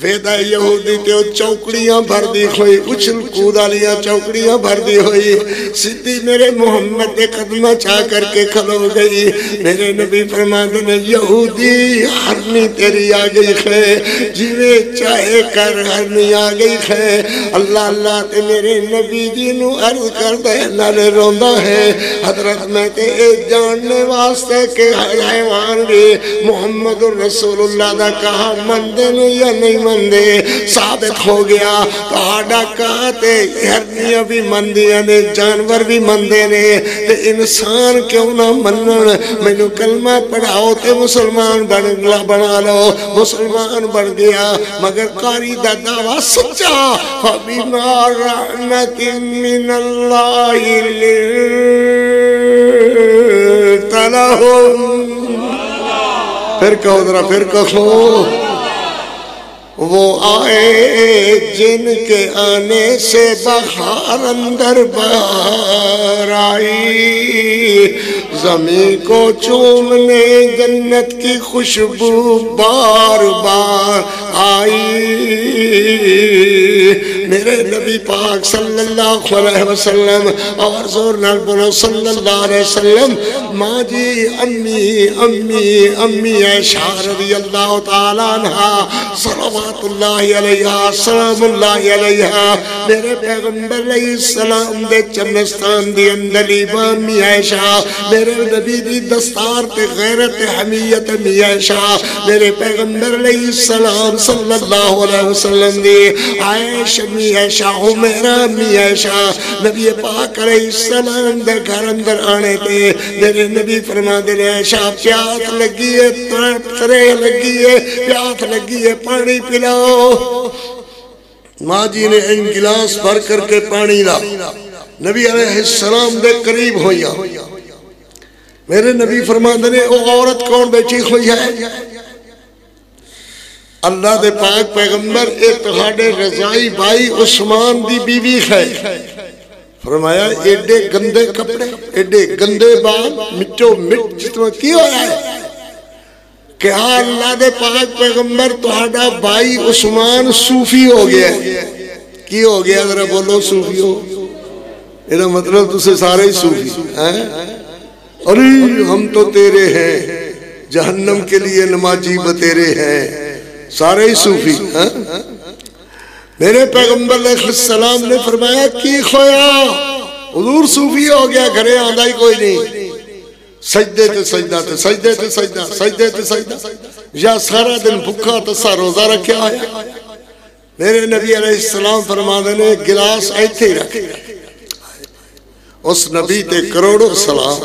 ویدہ یہودی تے چوکڑیاں بھر دی ہوئی اچھل کودالیاں چوکڑیاں بھر دی ہوئی سدھی میرے محمد دے قدمہ چاہ کر کے کھلو گئی میرے نبی فرماتے نے یہودی ہرنی تیری آگئی خے جیوے چاہے کر ہرنی آگئی خے اللہ اللہ تے میرے نبی جی نو عرض کر دے نالے روندہ ہے حضرت میں تے جاننے واسطے کہ حیوان بھی محمد رسول اللہ دا کہا مندے نے یا نہیں مندے ثابت ہو گیا پہاڑا کہاتے ہرنیاں بھی مندیاں نے جانور بھی مندے نے تے انسان کیوں نہ منن میں نے کلمہ پڑھاؤ تے مسلمان بنا لو مسلمان بن گیا مگر قاری دا دعویٰ سچا فَبِمَا رَحْمَةٍ مِّنَ اللَّهِ لِنْتَ لَهُمْ پھر کہو ذرا پھر کہو وہ آئے جن کے آنے سے بہار اندر بہار آئی زمین کو چومنے جنت کی خوشبو بار بار آئی میرے نبی پاک صلی اللہ علیہ وسلم اور زور نال بولو صلی اللہ علیہ وسلم ماں جی امی عائشہ رضی اللہ تعالیٰ عنہ صلوات اللہ علیہ سلام اللہ علیہ میرے پیغمبر علیہ السلام دے چمستان دی اندلی بامی عائشہ میرے نبی دی دستار تے غیرت حمیت امی عائشہ میرے پیغمبر علیہ السلام صلی اللہ علیہ وسلم دی عائشہ امی عائشہ عمیرہ امی عائشہ نبی پاک علیہ السلام دے گھر اندر آنے تے میرے نبی فرما دے عائشہ پیاس لگی ہے ترے لگی ہے پیاس لگی ہے پانی پلاؤ ماں جی نے ان گلاس بھر کر کے پانی لا نبی علیہ السلام دے قریب ہویا میرے نبی فرماندے نے او عورت کون بیٹھی ہوئی ہے؟ اللہ دے پاک پیغمبر اے تہاڈے رضائی بھائی عثمان دی بیوی ہے۔ فرمایا ایڈے گندے کپڑے، ایڈے گندے بال، مٹو مٹ جتنا کی ہویا ہے کہ اللہ دے پاک پیغمبر تہاڈا بھائی عثمان صوفی ہو گیا ہے۔ کی ہو گیا؟ ذرا بولو صوفی ہو۔ یہ مطلب تسے سارے ہی صوفی ہیں؟ ارے ہم تو تیرے ہیں، جہنم کے لیے نمازی بتیرے ہیں، سارے ہی صوفی ہیں؟ میرے پیغمبر علیہ السلام نے فرمایا کی خویا حضور صوفی ہو گیا، گھرے آندہ ہی کوئی نہیں، سجدے تے سجدہ تے سجدے تے سجدہ سجدے تے سجدہ، یا سارا دن بھکا تسا روزہ رکھیا ہے۔ میرے نبی علیہ السلام فرماتے نے گلاس ایتھے ہی رکھ، اس نبی تے کروڑوں سلام۔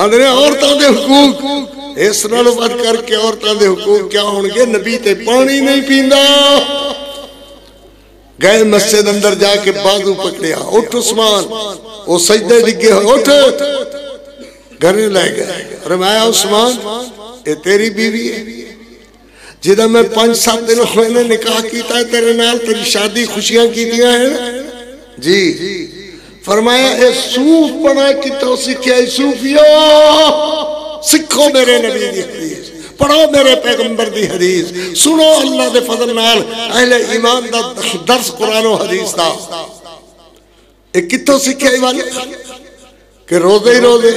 آندھنے عورتاں دے حقوق اس نالوں بات کر کے عورتاں دے حقوق کیا ہونگے؟ نبی تے پانی نہیں پیندا، گئے مسجد اندر جا کے بازو پکڑیا، اٹھ عثمان، وہ سجدے ڈگے ہوئے، اٹھ، گھرے لے گئے۔ فرمایا عثمان یہ تیری بیوی ہے جدہ میں 5-7 دن ہوئے نے نکاح کیتا ہے تیرے نال، تیری شادی خوشیاں کی دیا ہے جی۔ فرمایا اے صوف بنا کی تو سکھیا، صوفیو سکھو میرے نبی دی حدیث، پڑھو میرے پیغمبر دی حدیث، سنو اللہ دے فضل نال اہل ایمان دا درس قرآن و حدیث دا۔ ایک کتوں سکھیا ایوانی کہ روزے ہی روزے،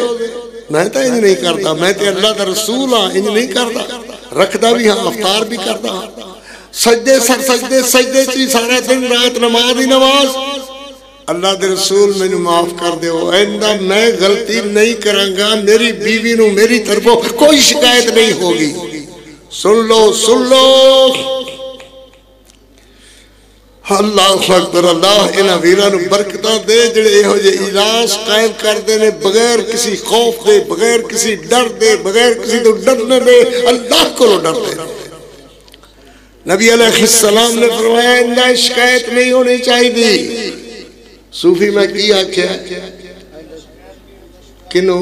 میں تو انج نہیں کرتا، میں تو اللہ دا رسول ہاں، انج نہیں کرتا، رکھدا بھی ہاں، افطار بھی کرتا ہاں، سجدے سر سجدے سجدے چی سارا دن رات نماز ہی نماز۔ اللہ دے رسول میں نے معاف کر دے ہو، آئندہ میں غلطی نہیں کرنگا، میری بیوی نو میری طرفوں کوئی شکایت نہیں ہوگی۔ سن لو سن لو، اللہ اکبر، اللہ انہاں ویرانو برکتاں دے جڑے ہو جے اجلاس قائم کر دینے بغیر کسی خوف دے، بغیر کسی ڈر دے، بغیر کسی تو ڈرنے دے، اللہ کو لو ڈر دے۔ نبی علیہ السلام نے فرمایا اندہ شکایت نہیں ہونی چاہی دی۔ صوفی میں کی آکھیا کنو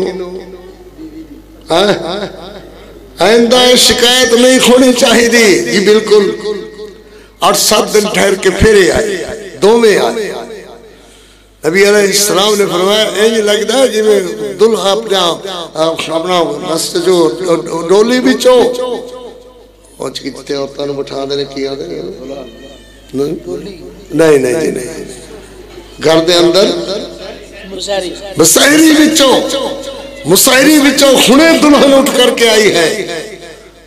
آئندہ شکایت نہیں ہونی چاہی دی جی بالکل۔ اور 7 دن ٹھہر کے پھرے آئے، دو میں آئے۔ نبی علیہ السلام نے فرمایا اینج لگتا ہے جی میں دلہا اپنا نست جو ڈولی بھی چو پہنچ کتے عورتوں نے بٹھا دینے کیا دے نہیں نہیں نہیں، گھر دے اندر مسائری بچوں خنے دلہن اٹھ کر کے آئی ہے۔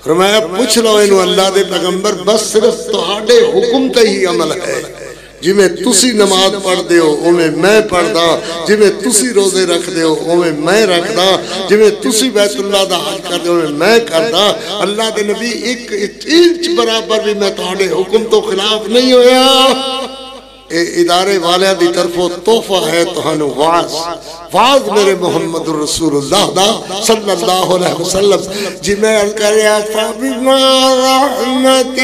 فرمایا پوچھ لو انہوں اللہ دے پیغمبر بس صرف تہاڈے حکم تے ہی عمل ہے، جی میں تسی نماز پڑھ دے ہو اویں میں پڑھ دا، جی میں تسی روزے رکھ دے ہو اویں میں رکھ دا، جی میں تسی بیت اللہ دا حج کر دے اویں میں کر دا۔ اللہ دے نبی ایک انچ برابر بھی میں تہاڈے حکم تو خلاف نہیں ہویا۔ اے ادارے والے دی طرفوں تحفہ ہے تہانو واز میرے محمد الرسول اللہ دا صلی اللہ علیہ وسلم۔ جی میں کریا فَبِمَا رَحْمَةٍ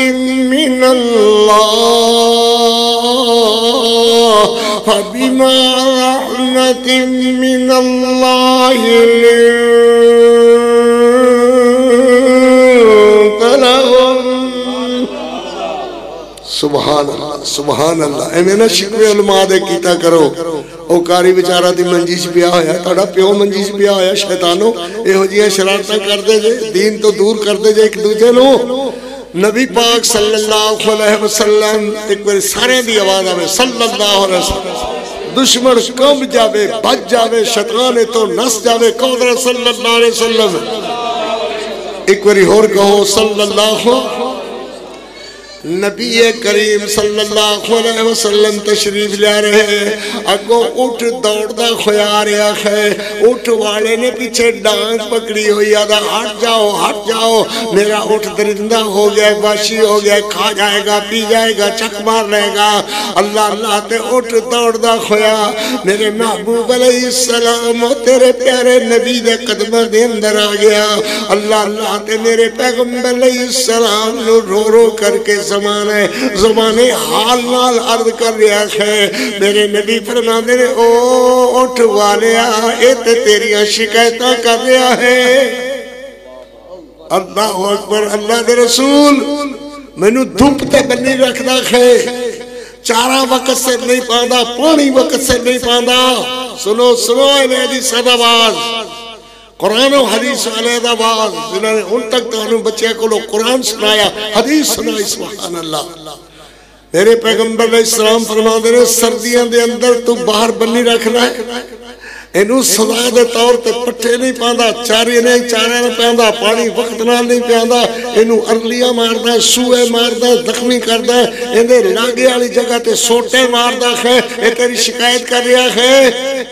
مِّنَ اللَّهِ فَبِمَا رَحْمَةٍ مِّنَ اللَّهِ لِنْتَ لَهُمْ۔ سبحان اللہ سبحان اللہ۔ اے میں نے شکوے علماء دے کیتا کرو، او قاری بیچارہ دی منجیش بیا ہویا، تھوڑا پیو منجیش بیا ہویا، شیطانوں اے ہو جی شرارتاں کر دے جے، دین تو دور کر دے جے ایک دوجے نو۔ نبی پاک صلی اللہ علیہ وسلم ایک بار سارے دی آواز آوے صلی اللہ علیہ وسلم، دشمن کم جاوے بچ جاوے شیطان تو نس جاوے قدر صلی اللہ علیہ وسلم۔ ایک باری اور کہو صلی اللہ علیہ وسلم۔ نبی کریم صلی اللہ علیہ وسلم تشریف لیا رہے ہیں، اگو اٹھ دوڑ دا خویا رہا ہے، اٹھ والے نے پیچھے ڈانگ پکڑی ہوئی آدھا ہٹ جاؤ، میرا اٹھ درندہ ہو گیا، واشی ہو گیا، کھا جائے گا پی جائے گا چک مار لے گا۔ اللہ اللہ تے اٹھ دوڑ دا خویا، میرے محبوب علیہ السلام تیرے پیارے نبی دے قدمہ دے اندر آ گیا۔ اللہ اللہ تے میرے پیغمبر علیہ السلام نو رو رو کر کے زمان ہے زبان حال نال عرض کر رہا ہے میرے نبی فرماندے نے او اٹھ والیا اے تے تیریاں شکایتاں کر رہا ہے اللہ اکبر اللہ دے رسول مینوں دھوپ تے بنی رکھدا ہے چارہ وقت سے نہیں پاندا پانی وقت سے نہیں پاندا سنو سنو اے میری سب آواز قرآن و حدیث علیہ آواز جنہوں نے ان تک تو بچے کو لوگ قرآن سنایا حدیث سنائی سبحان اللہ میرے پیغمبر علیہ السلام فرما دے رہے سردیاں دے اندر تو باہر بنی رکھنا ہے انہوں سزا دے طور تے پٹھے نہیں پاندہ چارے نہیں پاندہ پانی وقت نال نہیں پاندہ انہوں ارلیاں ماردہ سوئے ماردہ زخمی کردہ انہیں لاگے والی جگہ تے سوٹے ماردہ ہے ایک تیری شکایت کر رہا ہے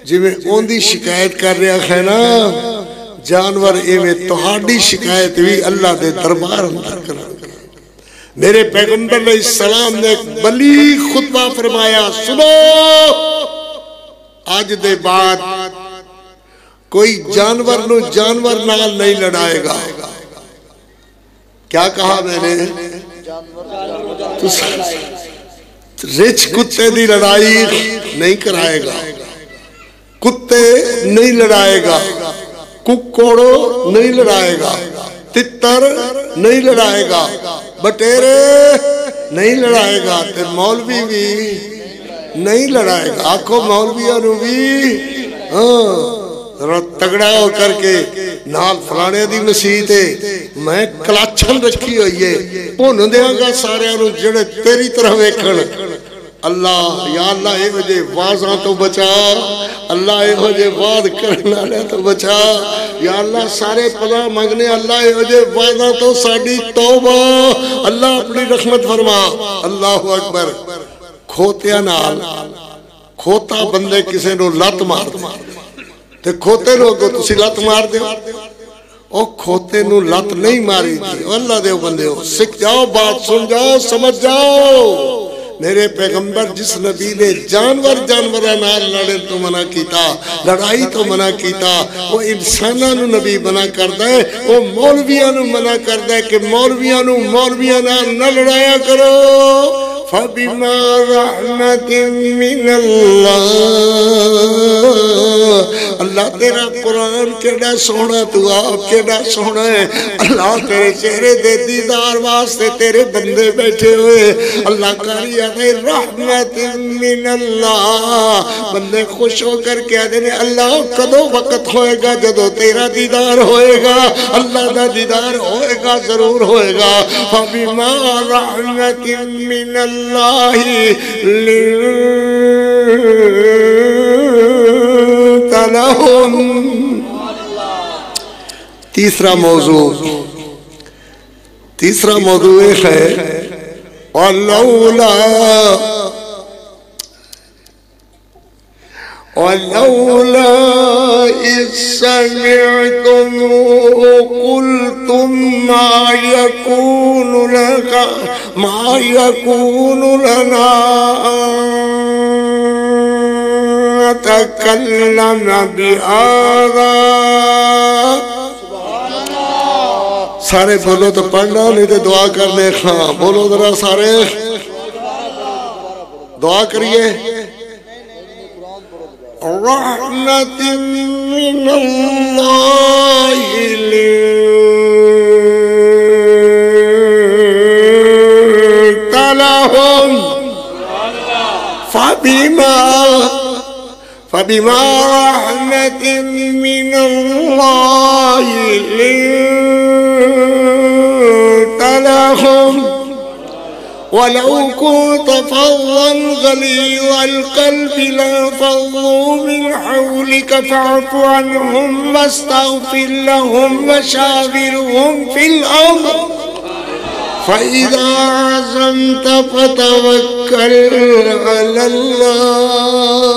جی میں اوندی شکایت کر رہا ہے نا جانور ایویں تہاڈی شکایت بھی اللہ دے دربار اندر کر میرے پیغمبر علیہ السلام نے ایک بلیغ خطبہ فرمایا سنو آج دے بعد کوئی جانور نو جانور نال نہیں لڑائے گا کیا کہا میں نے رچ کتے دی لڑائی نہیں کرائے گا کتے نہیں لڑائے گا ککوڑو نہیں لڑائے گا تتر نہیں لڑائے گا بٹیرے نہیں لڑائے گا تے مولوی بھی نہیں لڑائے گا آنکھوں مولویوں نو بھی تگڑا ہو کر کے نال فلانے دی مسیح تے میں کلاچھن رکھی ہوئی ہے پون دیاں گا سارے انہوں جڑے تیری طرح ویکھن اللہ یا اللہ اے وجہ وازاں تو بچا اللہ اے وجہ واد کرنا لے تو بچا یا اللہ سارے پناہ مانگنے اللہ اے وجہ وازاں تو ساڑی توبہ اللہ اپنی رحمت فرما اللہ اکبر کھوتیاں نال کھوتا بندے کسے نو لت مار دے تے کھوتے نو کو تسی لت مار دے او کھوتے نو لت نہیں ماری دی اللہ دے بندے ہو سکھ جاؤ بات سن جاؤ سمجھ جاؤ میرے پیغمبر جس نبی نے جانور نال لڑے تو منع کیتا لڑائی تو منع کیتا وہ انساناں نو نبی منع کردا ہے وہ مولویاں نو منع کردا ہے کہ مولویاں نال نہ لڑایا کرو فَبِمَا رَحْمَةٍ مِّنَ اللَّهِ اللہ تیرا قرآن کیڑا سونا تو آپ کیڑا سونا ہے اللہ تیرے چہرے دے دیدار واسطے تیرے بندے بیٹھے ہوئے اللہ کاری آدھے رحمت من اللہ بندے خوش ہو کر کے آدھے اللہ کدو وقت ہوئے گا جدو تیرا دیدار ہوئے گا اللہ دا دیدار ہوئے گا ضرور ہوئے گا فَبِمَا رَحْمَةٍ مِّنَ اللہ لِنْتَ لَهُمْ تیسرا موضوع ایک ہے وَلَوْلَا إِذْ سَمِعْتُمُوهُ قُلْتُمْ مَا يَكُونُ لَنَا نَتَكَلَّمَ بِهَذَا سارے بولو تو پڑھنا نہیں تو دعا کرنے خواہ بولو ذرا سارے دعا کریے رحمت من اللہ لنت لهم فبما رحمت من اللہ لنت لهم ولو كنت فظا غليظ القلب لانفضوا من حولك فاعف عنهم واستغفر لهم وشاورهم في الأمر فإذا عزمت فتوكل على الله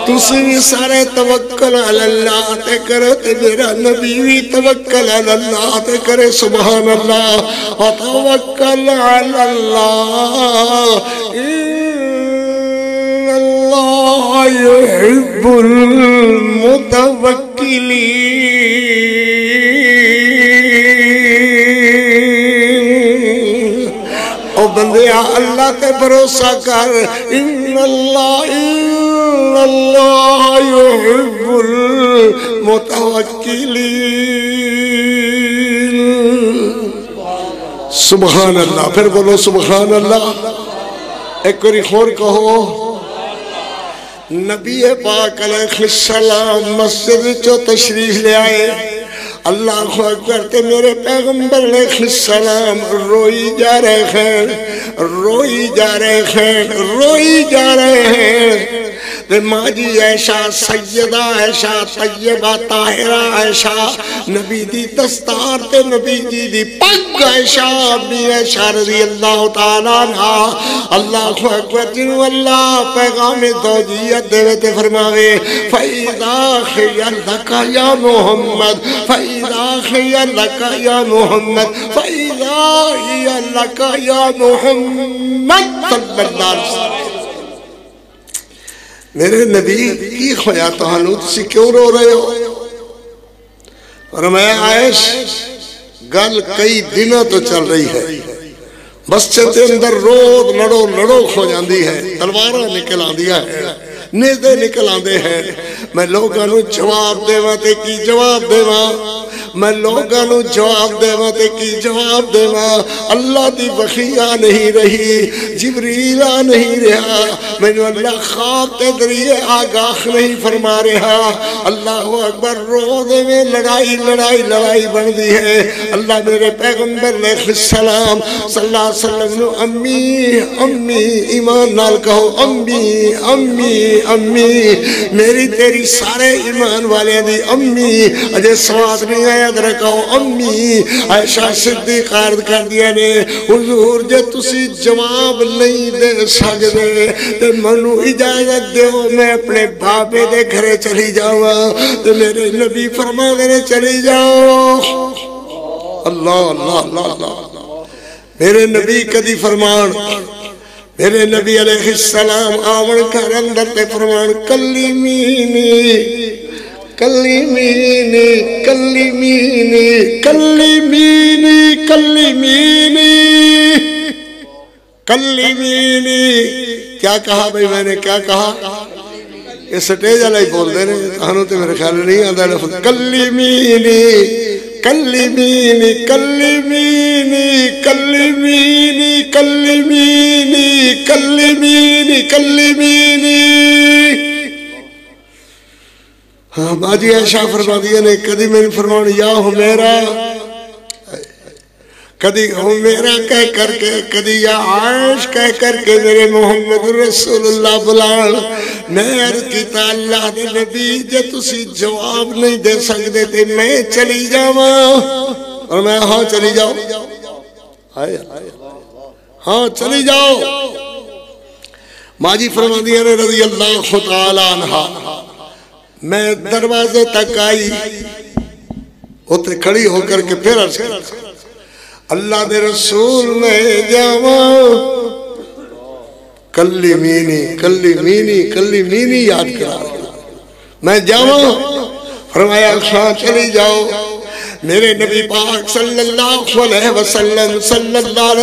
تُسِنِ سارے توکل علی اللہ تے کرے تے میرا نبی بھی توکل علی اللہ تے کرے سبحان اللہ وتوکل علی اللہ ان اللہ يحب المتوکلین بندیا اللہ تے بھروسہ کر، ان اللہ یحب المتوکلین۔ سبحان اللہ، پھر بولو سبحان اللہ۔ ایک کوئی خور کہو، نبی پاک علیہ السلام مسجد چو تشریف لے آئے، اللہ اکبر تے میرے پیغمبر علیہ السلام روئی جا رہے ہیں، روئی جا رہے ہیں، روئی جا رہے ہیں۔ تے ماں جی عائشہ سیدہ عائشہ طیبہ طاہرہ عائشہ نبی دی دستار تے نبی جی دی پگ عائشہ بی عائشہ رضی اللہ تعالیٰ عنہ، اللہ اکبر جنو اللہ پیغام توجیت دے تے فرماوے فَإِذَا خِيَرْ لَكَ يَا مُحَمَّد فَإِذَا خِيَرْ لَكَ يَا مُحَمَّد فَإِذَا خِيَرْ لَكَ يَا مُحَمَّد صلی اللہ علیہ وسلم۔ میرے نبی کی خویا تہانو تسی کیوں رو رہے ہو؟ فرمایا عائش گل کئی دنوں تو چل رہی ہے، مسجد کے اندر روز لڑو لڑو کھو جاندی ہے، تلوارہ نکل آندیا ہے، نیزے نکل آندے ہیں، میں لوگاں نو جواب دے ماں تے کی جواب دے ماں، میں لوگاں نو جواب دے ماں تے کی جواب دے ماں، اللہ دی وحیاں نہیں رہی، جبریلہ نہیں رہا، میں نے اللہ خواب تے ذریعے آگاہ نہیں فرما رہا، اللہ اکبر روزے میں لڑائی لڑائی لڑائی بن دی ہے۔ اللہ میرے پیغمبر علیہ السلام صلی اللہ علیہ وسلم نو امی امی ایمان نال کہو امی امی امی، میری تیری سارے ایمان والے دی امی، اجے سواد نہیں آیا در کہو امی۔ عائشہ صدیق عرض کر دیا نے حضور جے تسی جواب نہیں دے سکتے تے منو اجازت دیو میں اپنے بابے دے گھرے چلی جاؤں، تے میرے نبی فرما دے چلی جاؤ۔ اللہ اللہ اللہ اللہ، میرے نبی کدی فرمان، میرے نبی علیہ السلام آون کر اندر تے فرمان کلیمینی کلیمینی کلیمینی کلیمینی کلیمینی کلیمینی۔ کیا کہا بھئی میں نے کیا کہا؟ یہ سٹیج علیہ بول دے رہے کہانوں تے میرے خیال نہیں آدھا لفظ کلیمینی کلیمینی کلیمینی کلیمینی کلیمینی کلیمینی کلیمینی۔ ہاں باجی عائشہ فرما دیا نے کدی میں نے فرمان یا حمیرہ، کدی حمیرہ کہہ کر کے، کدی یا عائش کہہ کر کے میرے محمد رسول اللہ بلال۔ میں عرض کیتا اللہ دے نبی جے تسی جواب نہیں دے سکتے تے میں چلی جاواں، اور میں ہاں چلی جاؤ، ہاں چلی جاؤ۔ ماجی فرما دیا نے رضی اللہ تعالیٰ عنہ، میں دروازے تک آئی، اتنے کھڑی ہو کر کے پھر عرض کرتا اللہ دے رسول میں جاواں، کلیمینی کلیمینی کلیمینی یاد کرا میں جاواں، فرمایا خواہ چلی جاؤ۔ میرے نبی پاک صلی اللہ علیہ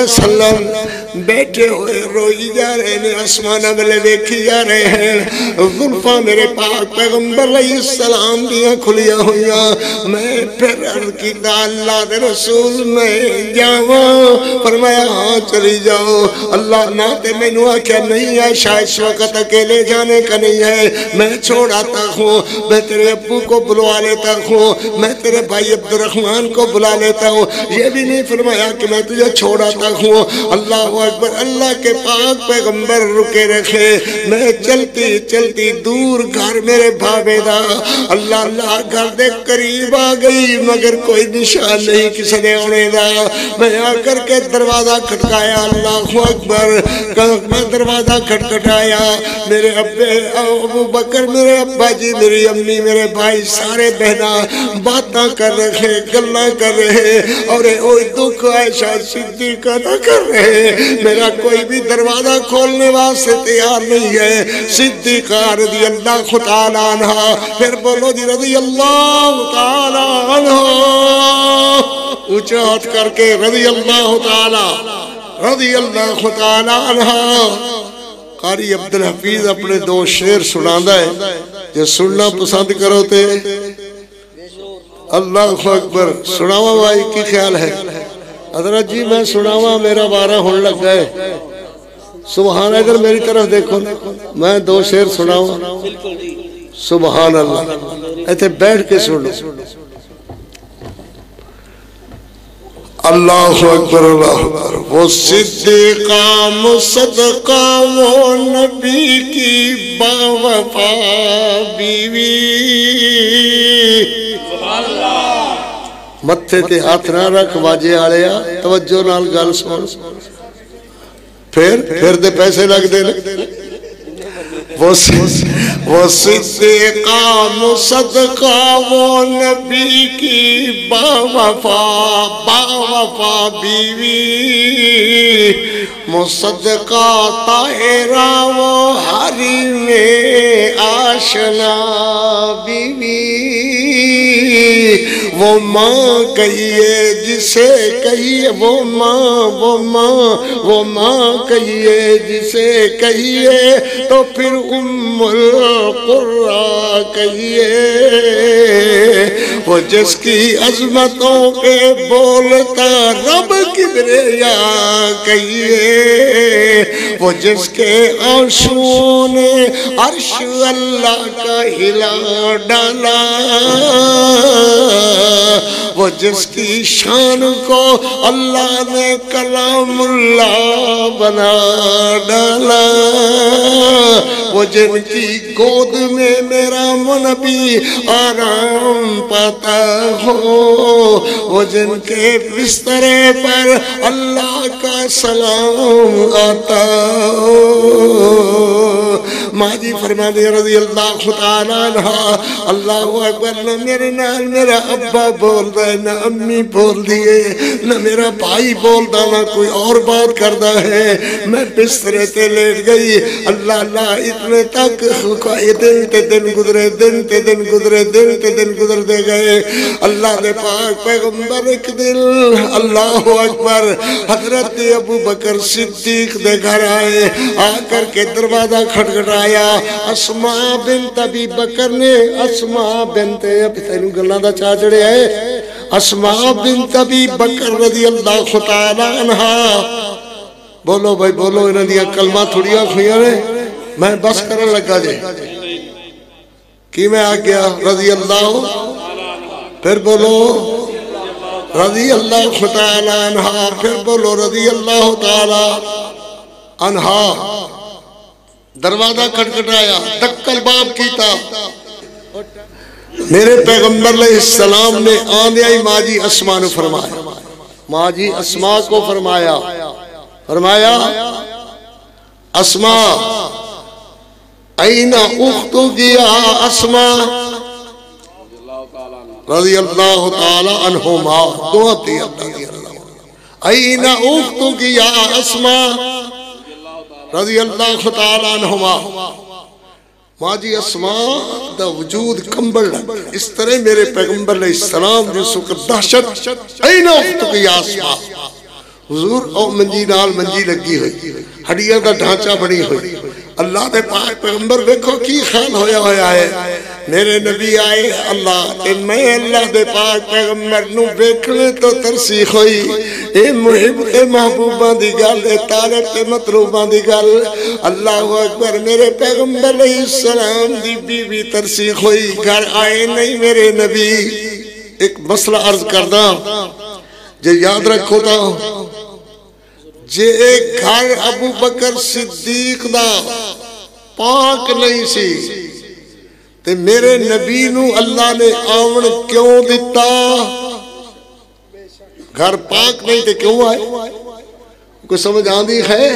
وسلم بیٹھے ہوئے روئی جا رہے ہیں، آسمان اگلے دیکھی جا رہے ہیں، زلفاں میرے پاک پیغمبر علیہ السلام دیا کھلیا ہوئیاں۔ میں پھر عرض کی اللہ دے رسول میں جاواں، فرمایا ہاں چلی جاؤ۔ اللہ نہ تے میں نو آکھیا نہیں ہے شاید اس وقت اکیلے جانے کا نہیں ہے، میں چھوڑ آتا ہوں، میں تیرے ابو کو بلوا لیتا ہوں، میں تیرے بھائی عبدالرحمن کو بلا لیتا ہوں، یہ بھی نہیں فرمایا کہ میں تجھے چھوڑ آتا ہوں۔ اللہ اکبر، اللہ کے پاک پیغمبر رکے رکھے، میں چلتی چلتی دور گھر میرے بھابے دا، اللہ اللہ گھر دے قریب آ گئی مگر کوئی نشان نہیں کسی نے ہونے دا۔ میں آ کر کے دروازہ کھٹکایا، اللہ اکبر، میں دروازہ کھٹکھٹایا، میرے ابو بکر، میرے ابا جی، میری امی، میرے بھائی، سارے بہنا باتاں کر رہے، گلہ کر رہے، اور اوہ دکھ عائشہ صدیقہ نہ کر رہے۔ میرا کوئی بھی دروازہ کھولنے واسطے تیار نہیں ہے۔ صدیقہ رضی اللہ تعالیٰ عنہ، پھر بولو جی رضی اللہ تعالیٰ عنہ، اونچا ہاتھ کر کے رضی اللہ تعالیٰ رضی اللہ تعالی عنہ قاری عبدالحفیظ اپنے 2 شعر سناندہ ہے جو سننا پسند کرو تے اللہ اکبر سناوا بھائی کی خیال ہے حضرت جی میں سناوا میرا بارہ ہون لگ گئے سبحان اگر میری طرف دیکھو میں 2 شعر سناوا سبحان اللہ ایتھے بیٹھ کے سنو اللہ اکبر اللہ اکبر وہ صدیقہ مصدقہ وہ نبی کی باوفا بیوی متھے تے ہاتھ نہ رکھ واجے آلیا توجہ نال گل سن پھر دے پیسے لگ دے وہ صدیقہ مصدقہ وہ نبی کی باوفا بیوی مصدقہ طاہرہ وہ حریم آشنا بیوی وہ ماں کہیے جسے کہیے وہ ماں کہیے جسے کہیے تو پھر ام القرا کہیے وہ جس کی عظمتوں پہ بولتا رب کبریا کہیے وہ جس کے عرشوں نے عرش اللہ کا ہلا ڈالا وہ جس کی شان کو اللہ نے کلام اللہ بنا ڈالا وہ جن کی گود میں میرا نبی آرام پاتا ہو وہ جن کے بسترے پر اللہ کا سلام آتا ہو ماں جی فرما دے رضی اللہ تعالیٰ عنہ اللہ اکبر نہ میرے نال میرا ابا بول رہا ہے نہ امی بول دیئے نہ میرا بھائی بول دا نہ کوئی اور بات کردہ ہے میں بسترے تے لیٹ گئی اللہ اللہ اتنے تک دن تے دن گزرے دن تے دن گزرے دن تے دن گزر دے گئے اللہ دے پاک پیغمبر ایک دل اللہ اکبر حضرت ابو بکر صدیق دے گھر آئے آ کر کے دروازہ کھٹکھٹایا اسماء بنت ابی بکر نے اسماء بنت ابی تینوں گلاں دا چا چڑھے ہے اسماء بنت ابی بکر رضی اللہ تعالی عنہ بولو بھائی بولو انہاں دیا کلمہ تھوڑیاں کھوئیاں نے میں بس کرن لگا جے کی میں آ گیا رضی اللہ پھر بولو رضی اللہ تعالی عنہ پھر بولو رضی اللہ تعالی عنہ دروازہ کھٹکھٹایا دکل باب کیتا میرے پیغمبر علیہ السلام نے آنے آئی ماں جی اسماء نے فرمایا ماں جی اسماء کو فرمایا اسماء این اختو گیا اسماء رضی اللہ تعالی عنہما دعا تی اللہ این اختو گیا اسماء رضی اللہ تعالی عنہما ماں جی اسماء دا وجود کمبل اس طرح میرے پیغمبر علیہ السلام جو سکر دہشت این اختو گیا اسماء حضور او منجی نال منجی لگی ہوئی ہڈیاں دا ڈھانچہ بنی ہوئی اللہ دے پاک پیغمبر دیکھو کی خیال ہویا ہے میرے نبی آئے اللہ میں اللہ دے پاک پیغمبر نو بیکھنے تو ترسیخ ہوئی اے محب اے محبوبہ دی گل اے طالب اے مطلوبہ دی گل اللہ اکبر میرے پیغمبر علیہ السلام دی بی بی ترسیخ ہوئی گھر آئے نہیں میرے نبی ایک مسئلہ عرض کردہ جے یاد رکھو تا جے ایک گھر ابو بکر صدیق دا پاک نہیں سی تے میرے نبی نو اللہ نے آون کیوں دیتا گھر پاک نہیں تے کیوں آئے کوئی سمجھ آندی ہے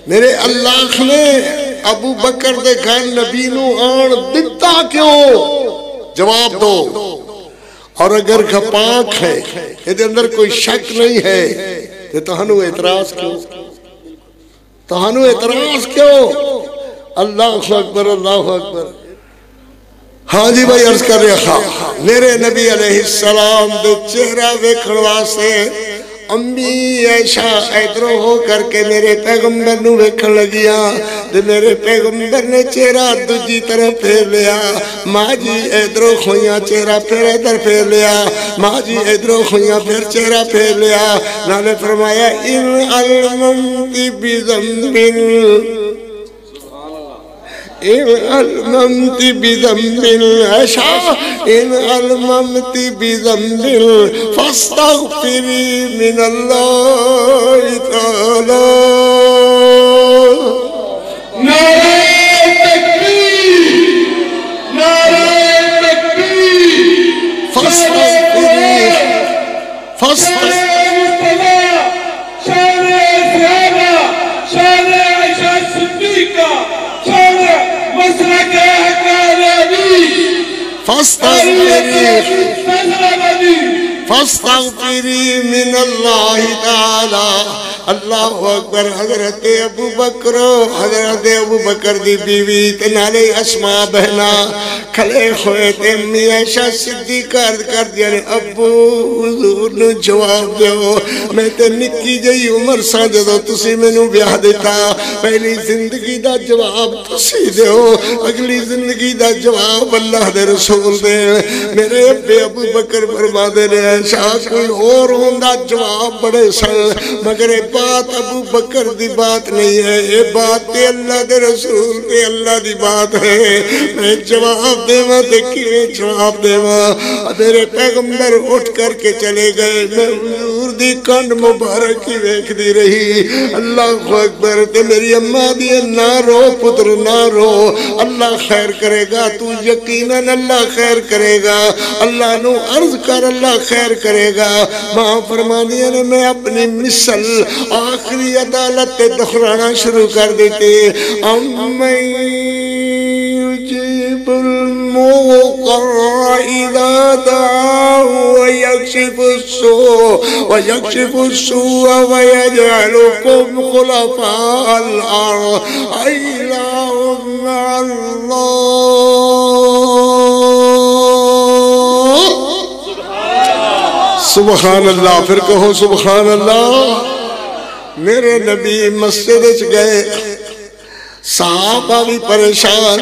میرے اللہ نے ابو بکر دے گھر نبی نو آن دیتا کیوں جواب دو اور اگر گھر پاک ہے یہ اندر کوئی شک نہیں ہے تو تہنو اعتراض کیوں تہنو اعتراض کیوں اللہ اکبر اللہ اکبر ہاں جی بھائی عرض کر رہا میرے نبی علیہ السلام دے چہرہ ویکھن واسطے امی عائشہ ادھروں ہو کر کے میرے پیغمبر نو ویکھن لگیا تے میرے پیغمبر نے چہرہ دوجی طرف پھیر لیا ماں جی ادھروں کھوئیاں چہرہ پھر ادھر پھیر لیا ماں جی ادھروں کھوئیاں پھر چہرہ پھیر لیا نالے فرمایا ان علممت بذنب ان علممت بذنب عائشہ ان علممت بذنب فاستغفری من اللہ تعالی نعرہ تکبیر نعرہ تکبیر فاستغفری شان صحابہ شان عائشہ صدیقہ شان مسلک حقانی فاستغفری من اللہ تعالی اللہ اکبر حضرت ابو بکر دی بیوی تنالے اسماء بہنا کھلے ہوئے تے امی عائشہ صدیقہ عرض کر دیا نے ابو حضور نے جواب دیو میں تے نکی جئی عمر سا جدو تسی میں نو بیاہ دیتا پہلی زندگی دا جواب تسی دیو اگلی زندگی دا جواب اللہ دے رسول دے میرے ابو بکر فرما دے نے عائشہ کوئی اور ہوندہ جواب بڑے سن مگر بات ابو بکر دی بات نہیں ہے یہ بات تے اللہ دے رسول تے اللہ دی بات ہے میں جواب دے ماں تے کیویں جواب دے ماں میرے پیغمبر اٹھ کر کے چلے گئے میں حضور دی کنڈ مبارک کی ویکھ دی رہی اللہ اکبر تے میری اماں دی نہ رو پتر نہ رو اللہ خیر کرے گا تو یقیناً اللہ خیر کرے گا اللہ نو عرض کر اللہ خیر کرے گا ماں فرما دیا نے میں اپنی مثل آخری عدالت دخرانا شروع کر دیتے امّن یجیب المضطر اذا دعاه ويكشف السوء ويجعلكم خلفاء الأرض أإله مع الله سبحان اللہ پھر کہو سبحان اللہ میرے نبی مسجد گئے صحابہ بھی پریشان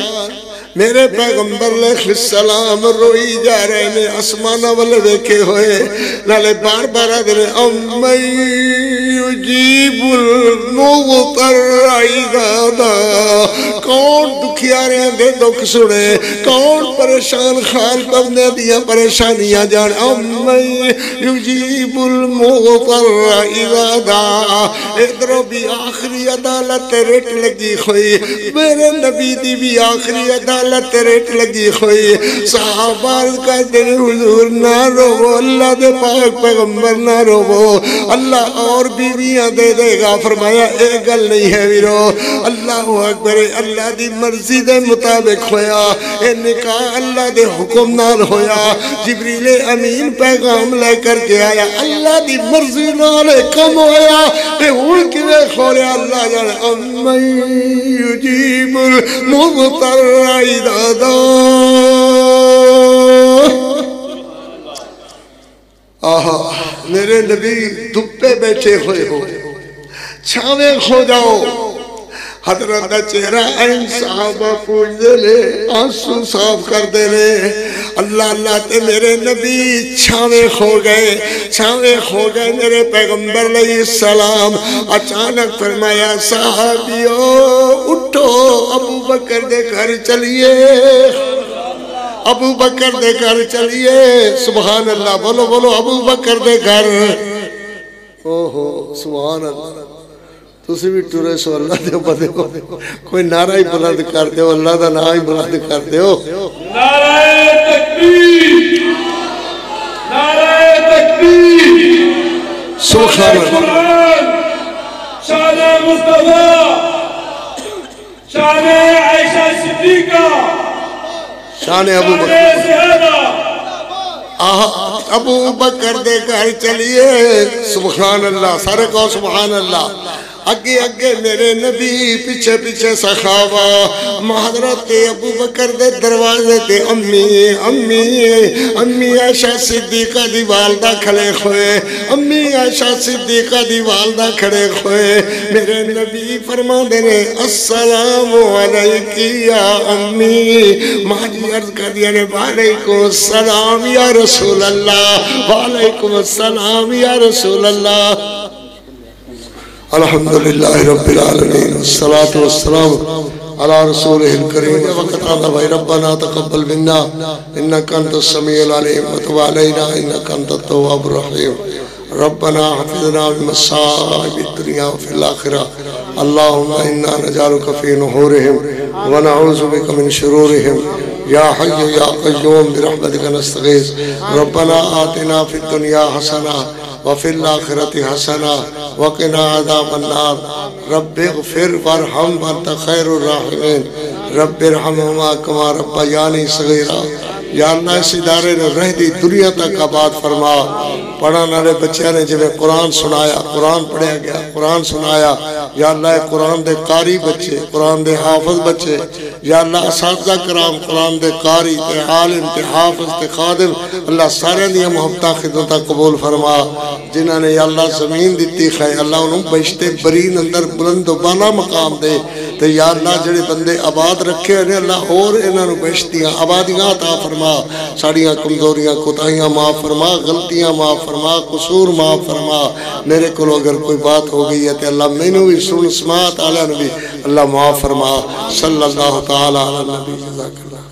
میرے پیغمبر علیہ السلام روئی جا رہے نے اسمانہ والے دیکھے ہوئے نالے بار بار آدھنے امّن یجیب المضطر اذا دعا کون دکھیاریں دے دکھ سنے کون پریشان خال پبنے دیا پریشانیاں جان امّن یجیب المضطر اذا دعا ادھروں بھی آخری عدالت ریٹ لگی ہوئی میرے نبی دی بھی آخری عدالت ریٹ لگی ہوئی صحابہ کہتے ہیں حضور نہ رو اللہ دے پاک پیغمبر نہ رو اللہ اور بیویاں دے دے گا فرمایا ایک گل نہیں ہے ویرو اللہ اکبر اللہ دی مرضی دے مطابق ہویا اے نکاح اللہ دے حکم نال ہویا جبریل امین پیغام لے کر کے آیا اللہ دی مرضی نال کم ہویا تے ہون کیویں کھولیا اللہ جانے امّن یجیب المضطر اذا دعا آہا میرے نبی دھوپے بیٹھے ہوئے ہو چھاویں کھو جاؤ حضرت دا چہرہ این صحابہ پوچھ دے لے آنسو صاف کر دے لے اللہ اللہ تے میرے نبی چھاویں کھو گئے میرے پیغمبر علیہ السلام اچانک فرمایا صحابیو اٹھو ابو بکر دے گھر چلیے ابو بکر دے گھر چلیے سبحان اللہ بولو بولو ابو بکر دے گھر اوہو سبحان اللہ تسی بھی ٹورے سو اللہ دے بدے ہو کوئی نعرہ ہی بلند کر دے ہو اللہ دا نعرہ ہی بلند کر دے ہو نعرہ تکبیر نعرہ تکبیر سبحان اللہ شان مصطفیٰ شان عائشہ صدیقہ شان ابو ابو بکر دے گھر چلیے سبحان اللہ سارے کو سبحان اللہ اگے اگے میرے نبی پیچھے پیچھے صحابہ حضرت ابو بکر دے دروازے تے امی عائشہ صدیقہ دی والدہ کھڑے ہوئے امی عائشہ صدیقہ دی والدہ کھڑے ہوئے میرے نبی فرما دینے السلام علیکی یا امی ماں جی عرض کر دیا نے وعلیکم السلام یا رسول اللہ وعلیکم السلام یا رسول اللہ الحمدللہ رب العالمین والصلاة والسلام على رسوله الكريم وقت آدھا بھائی ربنا تقبل منا انك انت السميع العليم وتب علينا انك انت التواب الرحيم ربنا حفظنا بمصائب الدنيا وفي الآخرة اللهم إنا نجعلك في نحورهم ونعوذ بك من شرورهم يا حي يا قيوم برحمتك نستغيث ربنا آتنا في الدنيا حسنة وفي الآخرة حسنة وقنا عذاب النار رب اغفر وارحم وانت خير الراحمين رب ارحمهما كما ربياني صغيرا یا اللہ اس ادارے نے رہ دی دنیا تک آباد فرما پڑھانے والے بچے نے جنہیں قرآن سنایا قرآن پڑھیا گیا قرآن سنایا یا اللہ قرآن دے قاری بچے قرآن دے حافظ بچے یا اللہ اساتذہ کرام قرآن دے قاری تے عالم تے حافظ تے خادم اللہ سارے دیا محبتہ خدمتہ قبول فرما جنہوں نے یا اللہ زمین دیتی خواہ اللہ انہوں بہشتے برین اندر بلند و بالا مقام دے تے یا اللہ جڑے بندے آباد رکھے انہیں اللہ اور انہوں بہشتیاں آبادیاں عطا فرما ساڑیاں کمزوریاں کوتاہیاں معاف فرما غلطیاں معاف فرما قصور معاف فرما میرے کو اگر کوئی بات ہو گئی ہے تے اللہ میں نے بھی سن سماعت علیہ نبی اللہ معاف فرما صلی اللہ تعالی علیہ نبی جزاک اللہ